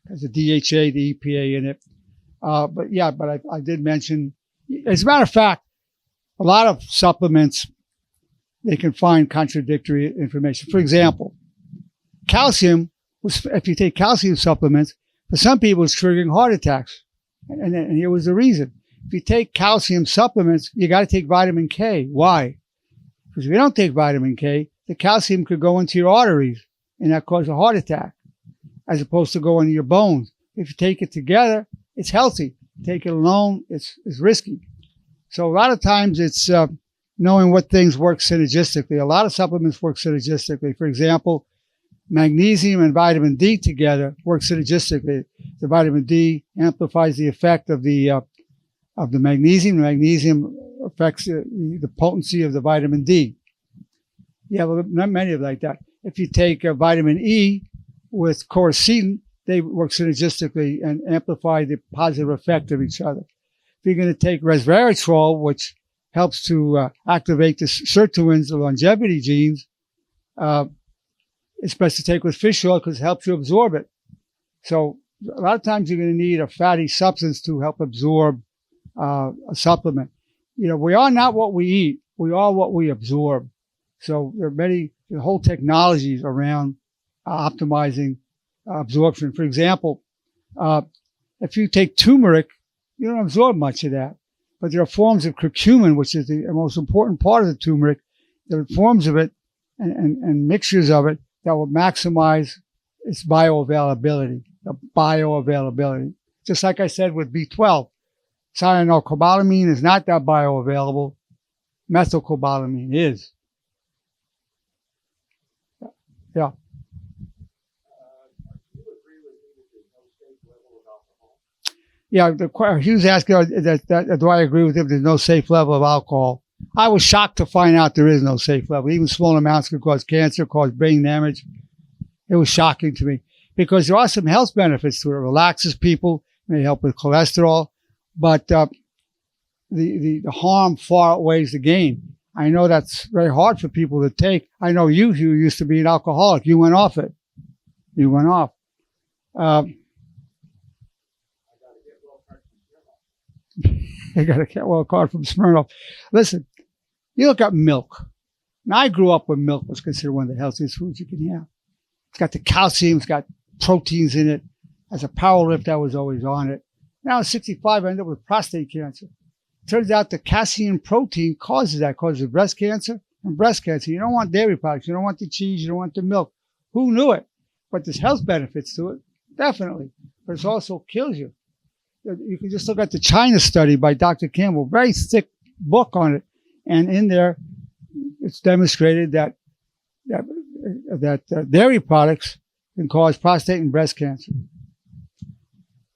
There's the DHA, the EPA in it. But I did mention, as a matter of fact, a lot of supplements, they can find contradictory information. For example, calcium, if you take calcium supplements, for some people it's triggering heart attacks. And here was the reason. If you take calcium supplements, you got to take vitamin K. Why? Because if you don't take vitamin K, the calcium could go into your arteries and that cause a heart attack, as opposed to going into your bones. If you take it together, it's healthy. Take it alone, it's risky. So a lot of times it's knowing what things work synergistically. A lot of supplements work synergistically. For example, magnesium and vitamin D together work synergistically. The vitamin D amplifies the effect of the magnesium. The magnesium affects the potency of the vitamin D. Yeah, well, not many of like that. If you take vitamin E with quercetin, they work synergistically and amplify the positive effect of each other. If you're going to take resveratrol, which helps to activate the sirtuins, the longevity genes, it's best to take with fish oil because it helps you absorb it. So a lot of times you're going to need a fatty substance to help absorb a supplement. We are not what we eat. We are what we absorb. So there are whole technologies around optimizing absorption. For example, if you take turmeric, you don't absorb much of that. But there are forms of curcumin, which is the most important part of the turmeric. There are forms of it and mixtures of it that will maximize its bioavailability, Just like I said with B12, cyanocobalamin is not that bioavailable. Methylcobalamin is. Yeah. Do you agree with me that there's no safe level of alcohol? Yeah, he was asking, do I agree with him there's no safe level of alcohol? I was shocked to find out there is no safe level. Even small amounts can cause cancer, cause brain damage. It was shocking to me because there are some health benefits to it. It relaxes people, may help with cholesterol, but the harm far outweighs the gain. I know that's very hard for people to take. I know you used to be an alcoholic. You went off it. You went off. You got to get well card from Smirnoff. Listen, you look at milk. Now, I grew up when milk was considered one of the healthiest foods you can have. It's got the calcium, it's got proteins in it. As a power lift, I was always on it. Now at 65, I ended up with prostate cancer. Turns out the casein protein causes breast cancer and breast cancer. You don't want dairy products. You don't want the cheese. You don't want the milk. Who knew it? But there's health benefits to it, definitely. But it also kills you. You can just look at the China study by Dr. Campbell, very thick book on it. And in there, it's demonstrated that dairy products can cause prostate and breast cancer.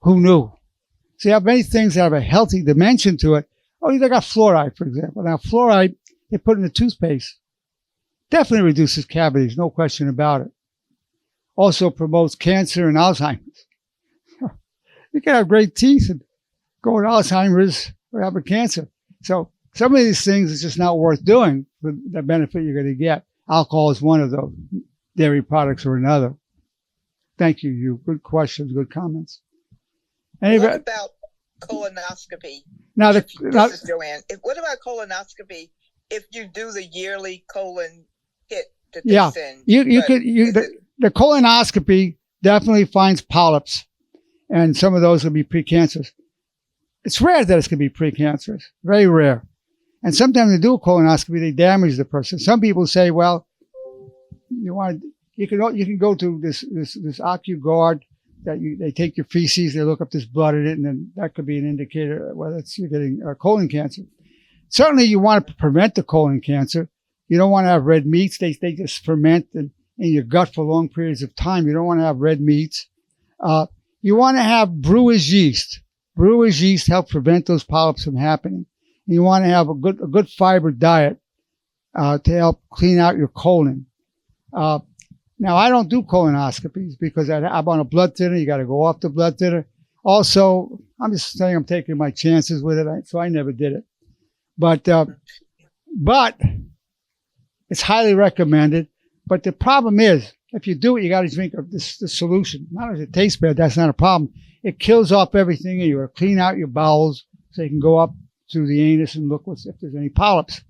Who knew? So you have many things that have a healthy dimension to it. Oh, they got fluoride, for example. Now, fluoride they put in the toothpaste. Definitely reduces cavities, no question about it. Also promotes cancer and Alzheimer's. You can have great teeth and go with Alzheimer's or have a cancer. So some of these things is just not worth doing for the benefit you're going to get. Alcohol is one of those. Dairy products are another. Thank you, you. Good questions, good comments. What about colonoscopy? Now, This is Joanne. What about colonoscopy if you do the yearly colon kit that they send? The colonoscopy definitely finds polyps, and some of those will be precancerous. It's rare that it's going to be precancerous, very rare. And sometimes they do a colonoscopy, they damage the person. Some people say, well, you can go to this OcuGuard that they take your feces, they look up this blood in it, and then that could be an indicator whether you're getting colon cancer. Certainly, you want to prevent the colon cancer. You don't want to have red meats. They just ferment in your gut for long periods of time. You don't want to have red meats. You want to have brewer's yeast. Brewer's yeast help prevent those polyps from happening. You want to have a good fiber diet to help clean out your colon. Now, I don't do colonoscopies because I'm on a blood thinner. You got to go off the blood thinner. Also, I'm just saying I'm taking my chances with it, so I never did it. But it's highly recommended. But the problem is, if you do it, you got to drink this solution. Not as it tastes bad, that's not a problem. It kills off everything. You got to clean out your bowels so you can go up through the anus and look if there's any polyps.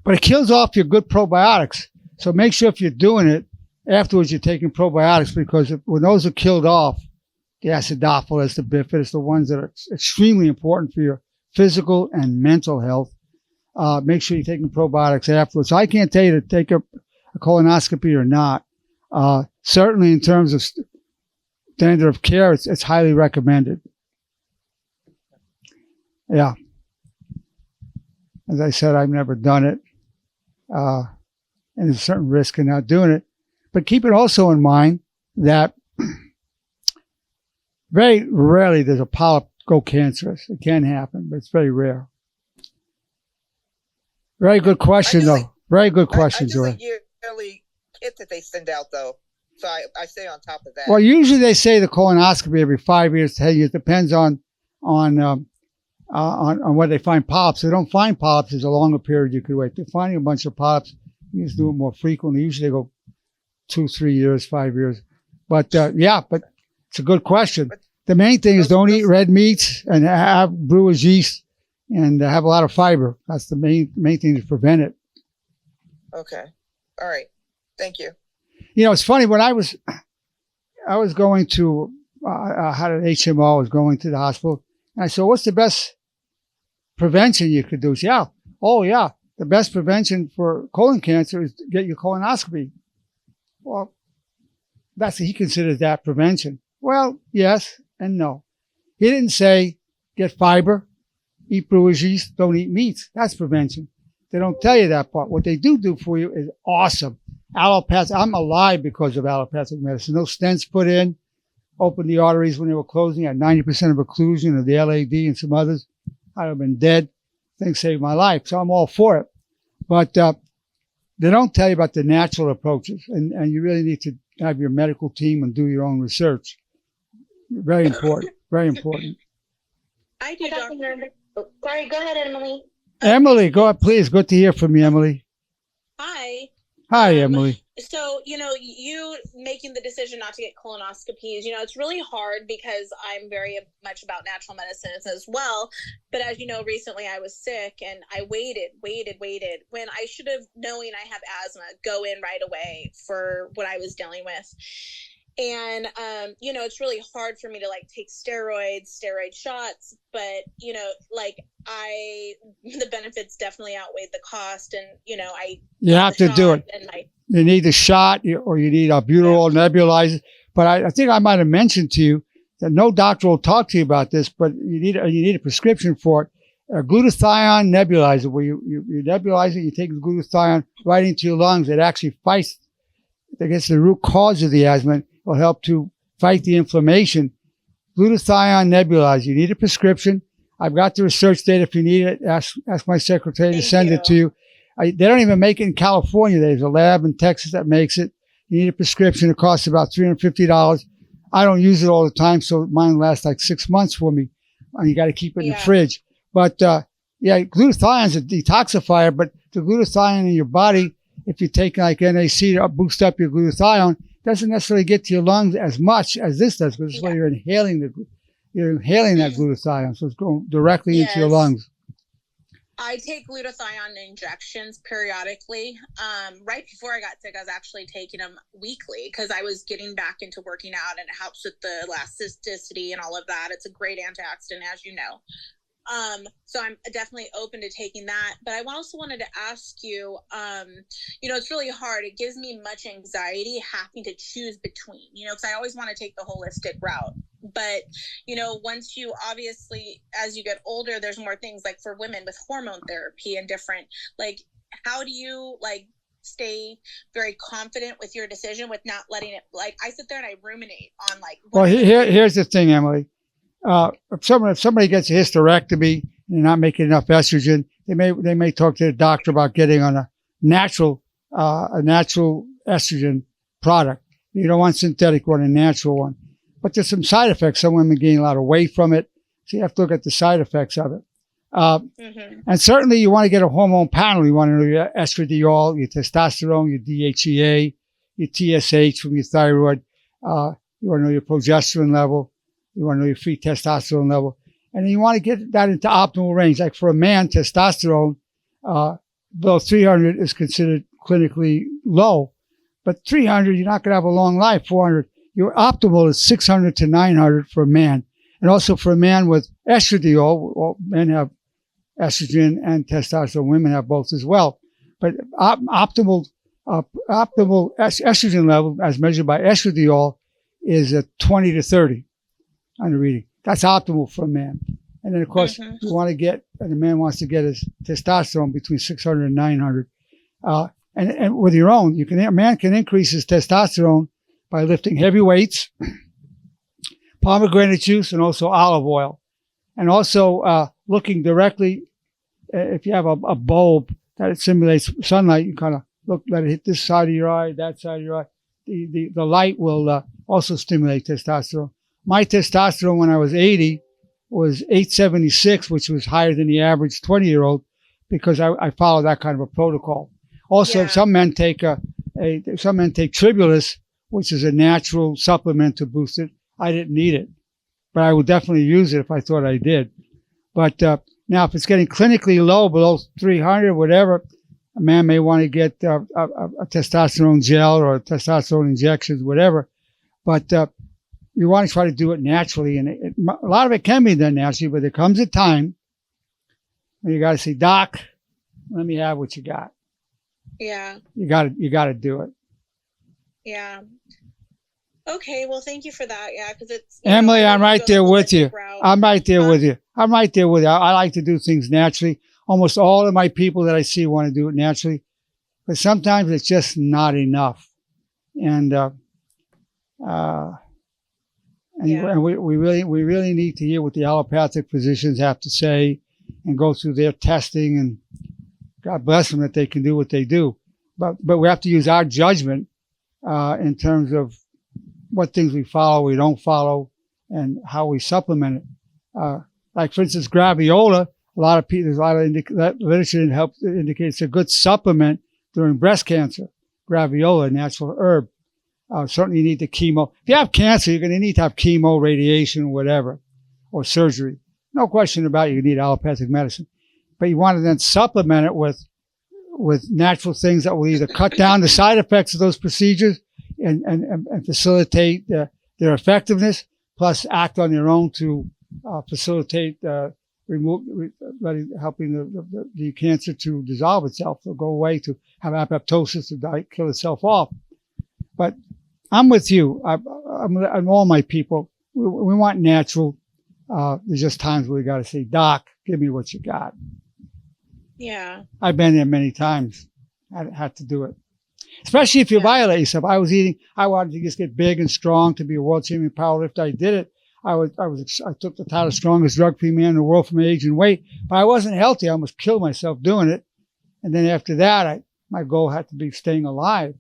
But it kills off your good probiotics. So make sure if you're doing it, afterwards you're taking probiotics, because when those are killed off, the acidophilus, the bifidus, the ones that are extremely important for your physical and mental health, make sure you're taking probiotics afterwards. So I can't tell you to take a colonoscopy or not. Certainly in terms of standard of care, it's highly recommended. Yeah. As I said, I've never done it. And there's a certain risk in not doing it. But keep it also in mind that very rarely does a polyp go cancerous. It can happen, but it's very rare. Very good question, though. Very good question, Joy. I do a yearly kit that they send out, though. So I stay on top of that. Well, usually they say the colonoscopy every 5 years, 10 years. Depends on where they find polyps. If they don't find polyps, there's a longer period you could wait. If they're finding a bunch of polyps, you just do it more frequently. Usually they go 2, 3 years, 5 years. But but it's a good question. The main thing is don't eat red meats and have brewer's yeast and have a lot of fiber. That's the main thing to prevent it. Okay. All right. Thank you. You know, it's funny, when I was going to, I had an HMO, I was going to the hospital, and I said, what's the best prevention you could do? She said, the best prevention for colon cancer is to get your colonoscopy. Well, he considers that prevention. Well, yes and no. He didn't say get fiber, eat brewer's yeast, don't eat meats. That's prevention. They don't tell you that part. What they do for you is awesome. Allopathic. I'm alive because of allopathic medicine. No stents put in, opened the arteries when they were closing. I had 90% of occlusion of the LAD and some others. I'd have been dead. Things saved my life. So I'm all for it. But they don't tell you about the natural approaches. And you really need to have your medical team and do your own research. Very important. Very important. I do, Dr. Sorry, go ahead, Emily. Emily, go ahead, please. Good to hear from you, Emily. Hi. Hi, Emily. So, you making the decision not to get colonoscopies, it's really hard because I'm very much about natural medicine as well. But as you know, recently I was sick and I waited when I should have, knowing I have asthma, go in right away for what I was dealing with. And, it's really hard for me to take steroid shots, but, the benefits definitely outweighed the cost. And, you have to do it. You need a shot or you need albuterol nebulizer. But I think I might have mentioned to you that no doctor will talk to you about this, but you need a prescription for it. A glutathione nebulizer, where you nebulize it, you take the glutathione right into your lungs. It actually fights against the root cause of the asthma. It will help to fight the inflammation. Glutathione nebulizer. You need a prescription. I've got the research data. If you need it, ask my secretary to Thank send you. it to you. They don't even make it in California. There's a lab in Texas that makes it. You need a prescription. It costs about $350. I don't use it all the time, so mine lasts like 6 months for me. And you got to keep it in the fridge. But glutathione is a detoxifier, but the glutathione in your body, if you take like NAC to boost up your glutathione, doesn't necessarily get to your lungs as much as this does, because this is why you're inhaling that glutathione, so it's going directly into your lungs. I take glutathione injections periodically. Right before I got sick, I was actually taking them weekly because I was getting back into working out, and it helps with the elasticity and all of that. It's a great antioxidant, as you know. So I'm definitely open to taking that. But I also wanted to ask you, it's really hard. It gives me much anxiety having to choose between, because I always want to take the holistic route. But, once you obviously, as you get older, there's more things like for women with hormone therapy and different, like, how do you stay very confident with your decision with not letting it, I sit there and I ruminate on well, here's the thing, Emily. If somebody gets a hysterectomy and they're not making enough estrogen, they may talk to the doctor about getting on a natural estrogen product. You don't want synthetic one, a natural one. But there's some side effects. Some women gain a lot of weight from it, so you have to look at the side effects of it. And certainly, you want to get a hormone panel. You want to know your estradiol, your testosterone, your DHEA, your TSH from your thyroid. You want to know your progesterone level. You want to know your free testosterone level. And then you want to get that into optimal range. Like for a man, testosterone, below 300 is considered clinically low. But 300, you're not going to have a long life. 400, your optimal is 600 to 900 for a man. And also for a man with estradiol, well, men have estrogen and testosterone. Women have both as well. But optimal estrogen level, as measured by estradiol, is 20 to 30 on the reading. That's optimal for a man. And then, of course, you want to get, and the man wants to get his testosterone between 600 and 900. And with your own, a man can increase his testosterone by lifting heavy weights, pomegranate juice, and also olive oil. And also looking directly, if you have a bulb that simulates sunlight, you kind of let it hit this side of your eye, that side of your eye. The light will also stimulate testosterone. My testosterone when I was 80 was 876, which was higher than the average 20-year-old, because I follow that kind of a protocol. Also, some men take Tribulus, which is a natural supplement to boost it. I didn't need it, but I would definitely use it if I thought I did. But now, if it's getting clinically low, below 300, whatever, a man may want to get a testosterone gel or testosterone injections, whatever. But you want to try to do it naturally, and a lot of it can be done naturally. But there comes a time when you got to say, "Doc, let me have what you got." Yeah. You got to do it. Yeah. Okay. Well, thank you for that. Yeah, because it's Emily. I'm right there with you. I'm right there with you. I like to do things naturally. Almost all of my people that I see want to do it naturally, but sometimes it's just not enough. And we really need to hear what the allopathic physicians have to say and go through their testing, and God bless them that they can do what they do. But we have to use our judgment in terms of what things we follow, we don't follow, and how we supplement it. Like, for instance, graviola, there's a lot of literature that indicates a good supplement during breast cancer. Graviola, a natural herb. Certainly you need the chemo. If you have cancer, you're going to need to have chemo, radiation, whatever, or surgery. No question about it, you need allopathic medicine. But you want to then supplement it with natural things that will either cut down the side effects of those procedures and facilitate their effectiveness, plus act on their own to facilitate helping the cancer to dissolve itself, to go away, to have apoptosis, to die, kill itself off. But I'm with you. I'm all my people. We want natural. There's just times where we got to say, "Doc, give me what you got." Yeah. I've been there many times. I had to do it. Especially if you violate yourself. I wanted to just get big and strong to be a world champion powerlifter. I did it. I took the title strongest drug-free man in the world for my age and weight, but I wasn't healthy. I almost killed myself doing it. And then after that, my goal had to be staying alive.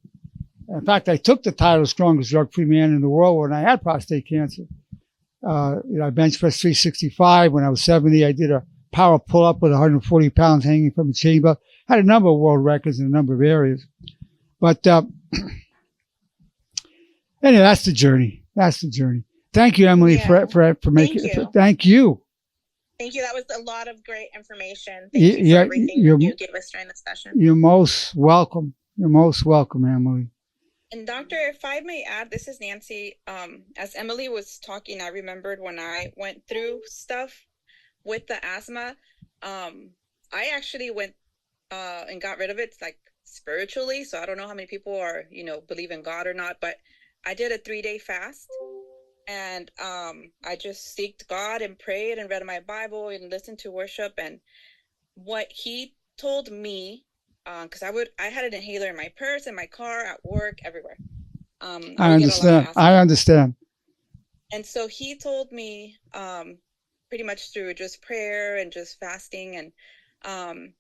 In fact, I took the title strongest drug-free man in the world when I had prostate cancer. I bench pressed 365. When I was 70, I did a power pull-up with 140 pounds hanging from a chain belt. Had a number of world records in a number of areas. But anyway, that's the journey. That's the journey. Thank you, Emily, for making it. Thank you. Thank you. That was a lot of great information. Thank you for everything you gave us during the session. You're most welcome. You're most welcome, Emily. And Doctor, if I may add, this is Nancy. As Emily was talking, I remembered when I went through stuff with the asthma. I actually went and got rid of it, like spiritually. So I don't know how many people are, believe in God or not, but I did a 3-day fast. And I just seeked God and prayed and read my Bible and listened to worship. And what he told me, because I had an inhaler in my purse, in my car, at work, everywhere. I understand. And so he told me pretty much through just prayer and just fasting and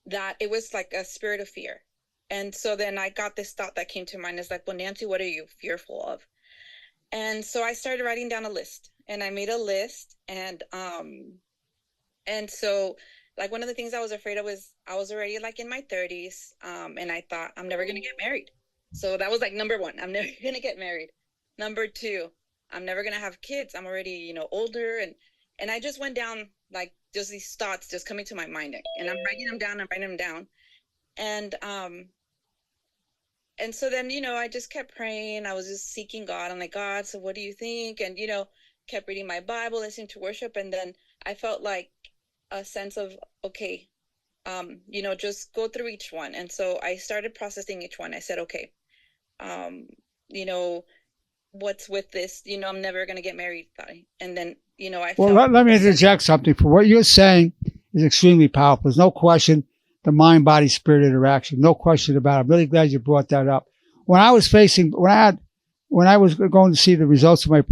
that it was like a spirit of fear. And so then I got this thought that came to mind. It's like, well, Nancy, what are you fearful of? And so I started writing down a list, and I made a list. And so like one of the things I was afraid of was I was already like in my 30s. And I thought I'm never going to get married. So that was like number one, I'm never going to get married. Number two, I'm never going to have kids. I'm already, older. And I just went down like just these thoughts just coming to my mind, and I'm writing them down. And so then, I just kept praying. I was just seeking God. I'm like, God, so what do you think? And, kept reading my Bible, listening to worship. And then I felt like a sense of, okay, just go through each one. And so I started processing each one. I said, okay, what's with this? I'm never going to get married. And then, let me interject something. For what you're saying is extremely powerful. There's no question. The mind, body, spirit interaction. No question about it. I'm really glad you brought that up. When I was going to see the results of my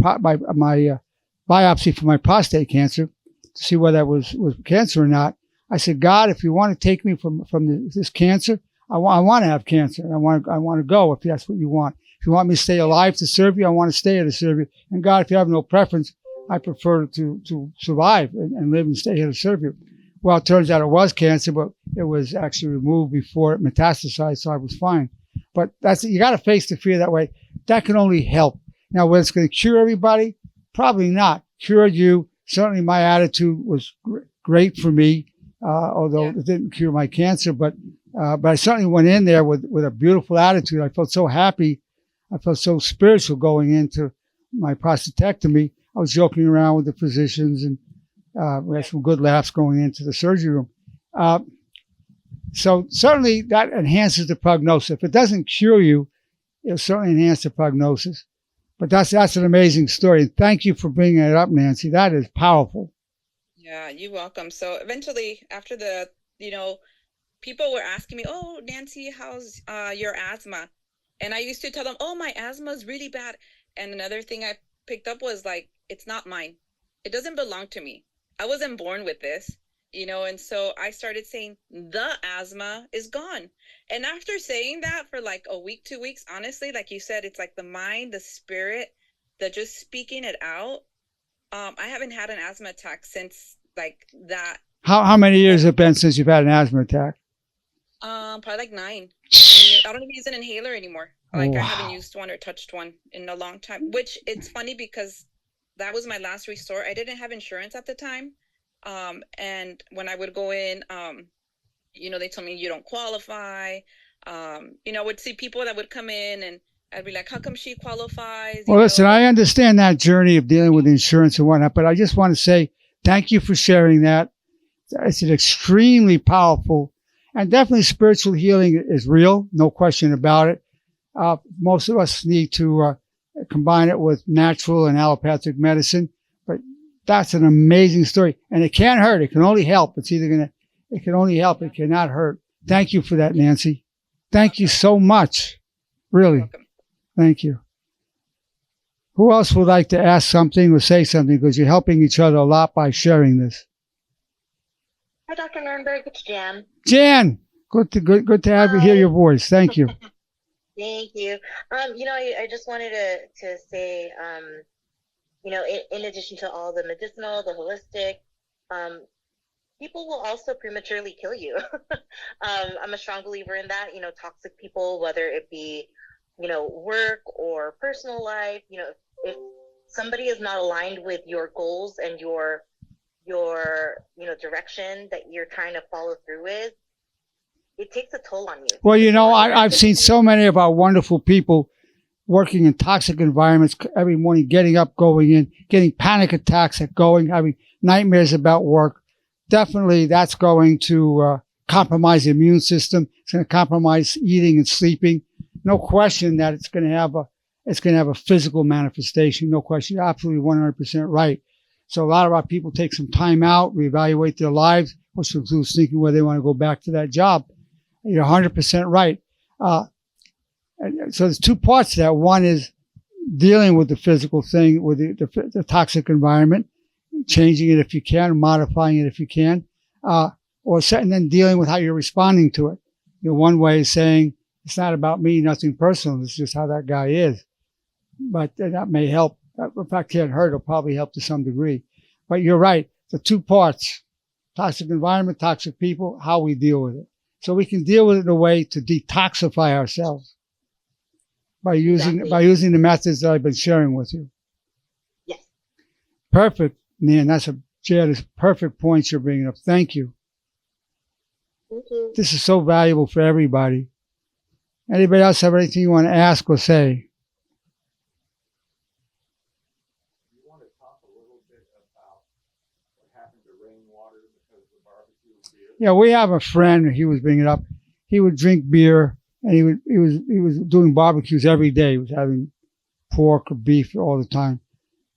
biopsy for my prostate cancer, to see whether that was cancer or not, I said, God, if you want to take me from this cancer, I want to have cancer. I want to go if that's what you want. If you want me to stay alive to serve you, I want to stay here to serve you. And God, if you have no preference, I prefer to survive and live and stay here to serve you. Well, it turns out it was cancer, but it was actually removed before it metastasized, so I was fine. But you got to face the fear that way. That can only help. Now, whether it's going to cure everybody, probably not. Cured you. Certainly my attitude was great for me, although it didn't cure my cancer. But I certainly went in there with a beautiful attitude. I felt so happy. I felt so spiritual going into my prostatectomy. I was joking around with the physicians, and we had some good laughs going into the surgery room. So certainly that enhances the prognosis. If it doesn't cure you, it'll certainly enhance the prognosis. But that's an amazing story. And thank you for bringing it up, Nancy. That is powerful. Yeah, you're welcome. So eventually, after the, people were asking me, oh, Nancy, how's your asthma? And I used to tell them, oh, my asthma is really bad. And another thing I picked up was like, it's not mine. It doesn't belong to me. I wasn't born with this, and so I started saying the asthma is gone. And after saying that for like a week, 2 weeks, honestly, like you said, it's like the mind, the spirit, the just speaking it out. I haven't had an asthma attack since like that. How many years have it been since you've had an asthma attack? Probably like 9. I don't even use an inhaler anymore. Wow. I haven't used one or touched one in a long time, which it's funny because that was my last resort. I didn't have insurance at the time. And when I would go in, they told me you don't qualify. I would see people that would come in and I'd be like, how come she qualifies? Well, listen, I understand that journey of dealing with insurance and whatnot, but I just want to say thank you for sharing that. It's an extremely powerful, and definitely spiritual healing is real. No question about it. Most of us need to combine it with natural and allopathic medicine, but that's an amazing story, and it can't hurt. It can only help. It can only help. It cannot hurt. Thank you for that, Nancy. Thank you so much. Really. Welcome. Thank you. Who else would like to ask something or say something? Because you're helping each other a lot by sharing this. Hi, Dr. Nerenberg. It's Jan. Jan, good to have you hear your voice. Thank you. Thank you. I just wanted to say, in addition to all the medicinal, the holistic, people will also prematurely kill you. I'm a strong believer in that. Toxic people, whether it be, work or personal life, if somebody is not aligned with your goals and your direction that you're trying to follow through with, it takes a toll on you. Well, I've seen so many of our wonderful people working in toxic environments every morning, getting up, going in, getting panic attacks at going, having nightmares about work. Definitely that's going to compromise the immune system. It's going to compromise eating and sleeping. No question that it's going to have a physical manifestation. No question. You're absolutely 100% right. So a lot of our people take some time out, reevaluate their lives, which includes thinking whether they want to go back to that job. You're 100% right. So there's two parts to that. One is dealing with the physical thing, with the toxic environment, changing it if you can, modifying it if you can, and then dealing with how you're responding to it. One way is saying, it's not about me, nothing personal. It's just how that guy is. But that may help. In fact, can't hurt. It'll probably help to some degree. But you're right. The two parts, toxic environment, toxic people, how we deal with it. So we can deal with it in a way to detoxify ourselves by using the methods that I've been sharing with you. Yes. Perfect, man. Jan, that's perfect points you're bringing up. Thank you. Thank you. This is so valuable for everybody. Anybody else have anything you want to ask or say? You want to talk a little bit about what happened to rainwater because of barbecue beer? Yeah, we have a friend. He was bringing it up. He would drink beer, and he was doing barbecues every day. He was having pork or beef all the time,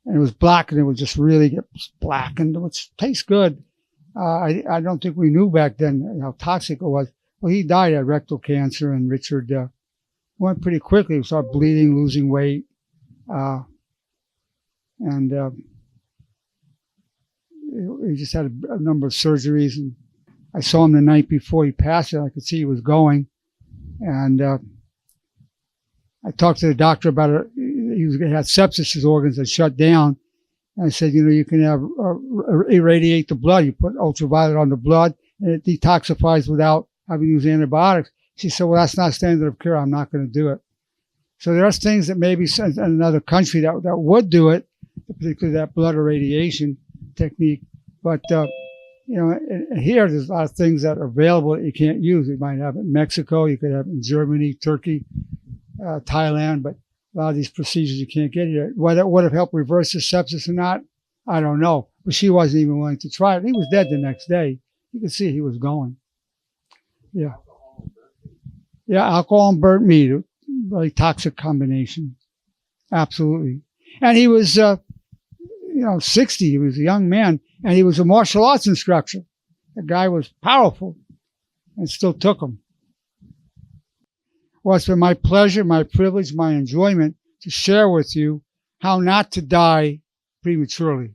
and it was black, and it would just really get black, and it tastes good. I don't think we knew back then how toxic it was. Well, he died of rectal cancer, and Richard went pretty quickly. He started bleeding, losing weight, and he just had a number of surgeries. And I saw him the night before he passed, and I could see he was going. And I talked to the doctor about it. He had sepsis; his organs had shut down. And I said, you can irradiate the blood. You put ultraviolet on the blood, and it detoxifies without having to use antibiotics. She said, well, that's not standard of care. I'm not going to do it. So there are things that maybe in another country that would do it, particularly that blood irradiation technique. But, here there's a lot of things that are available that you can't use. You might have it in Mexico. You could have it in Germany, Turkey, Thailand. But a lot of these procedures you can't get here. Whether it would have helped reverse the sepsis or not, I don't know. But she wasn't even willing to try it. He was dead the next day. You could see he was going. Yeah. Yeah, alcohol and burnt meat, a very toxic combination. Absolutely. And he was, 60. He was a young man, and he was a martial arts instructor. The guy was powerful, and still took him. Well, it's been my pleasure, my privilege, my enjoyment to share with you how not to die prematurely.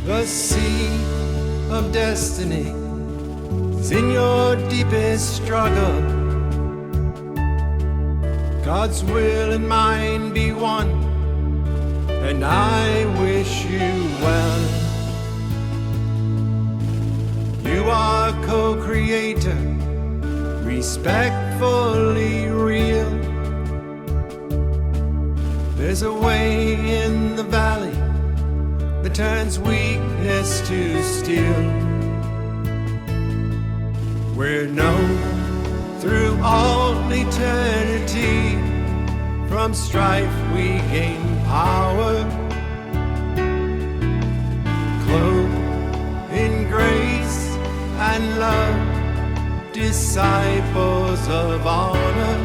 The sea of destiny is in your deepest struggle. God's will and mine be one, and I wish you well. You are co-creator, respectfully real. There's a way in the valley that turns weakness to steel. We're known through all eternity, from strife we gain power, clothed in grace and love disciples of honor.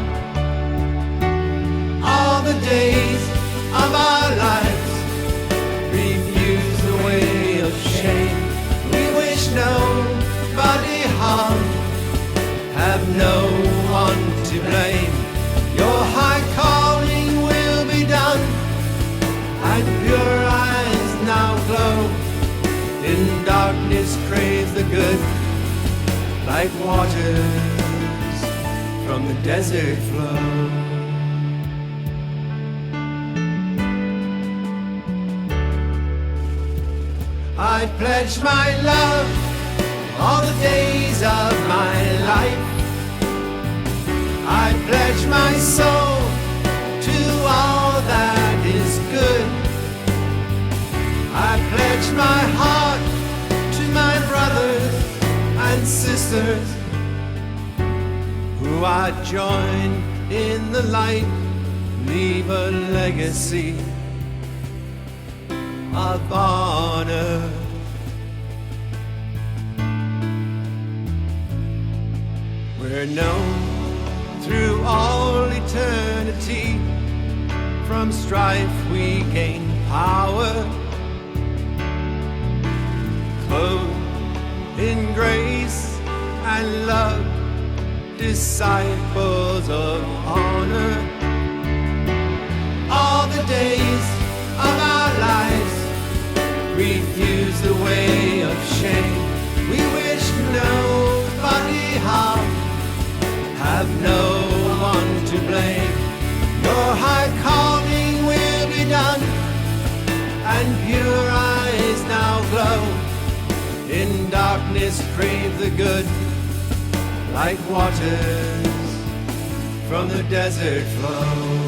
All the days of our lives refuse the way of shame. We wish nobody harm, have no one to blame. Your high calling will be done, and pure eyes now glow. In darkness crave the good, like waters from the desert flow. I pledge my love all the days of my life. I pledge my soul to all that is good. I pledge my heart to my brothers and sisters who I join in the light, leave a legacy of honor. We're known through all eternity, from strife we gain power, clothed in grace and love, disciples of honor. All the days of our lives refuse the way of shame. We wish nobody harm, have no one to blame. Your high calling will be done, and pure eyes now glow. In darkness crave the good, like waters from the desert flow.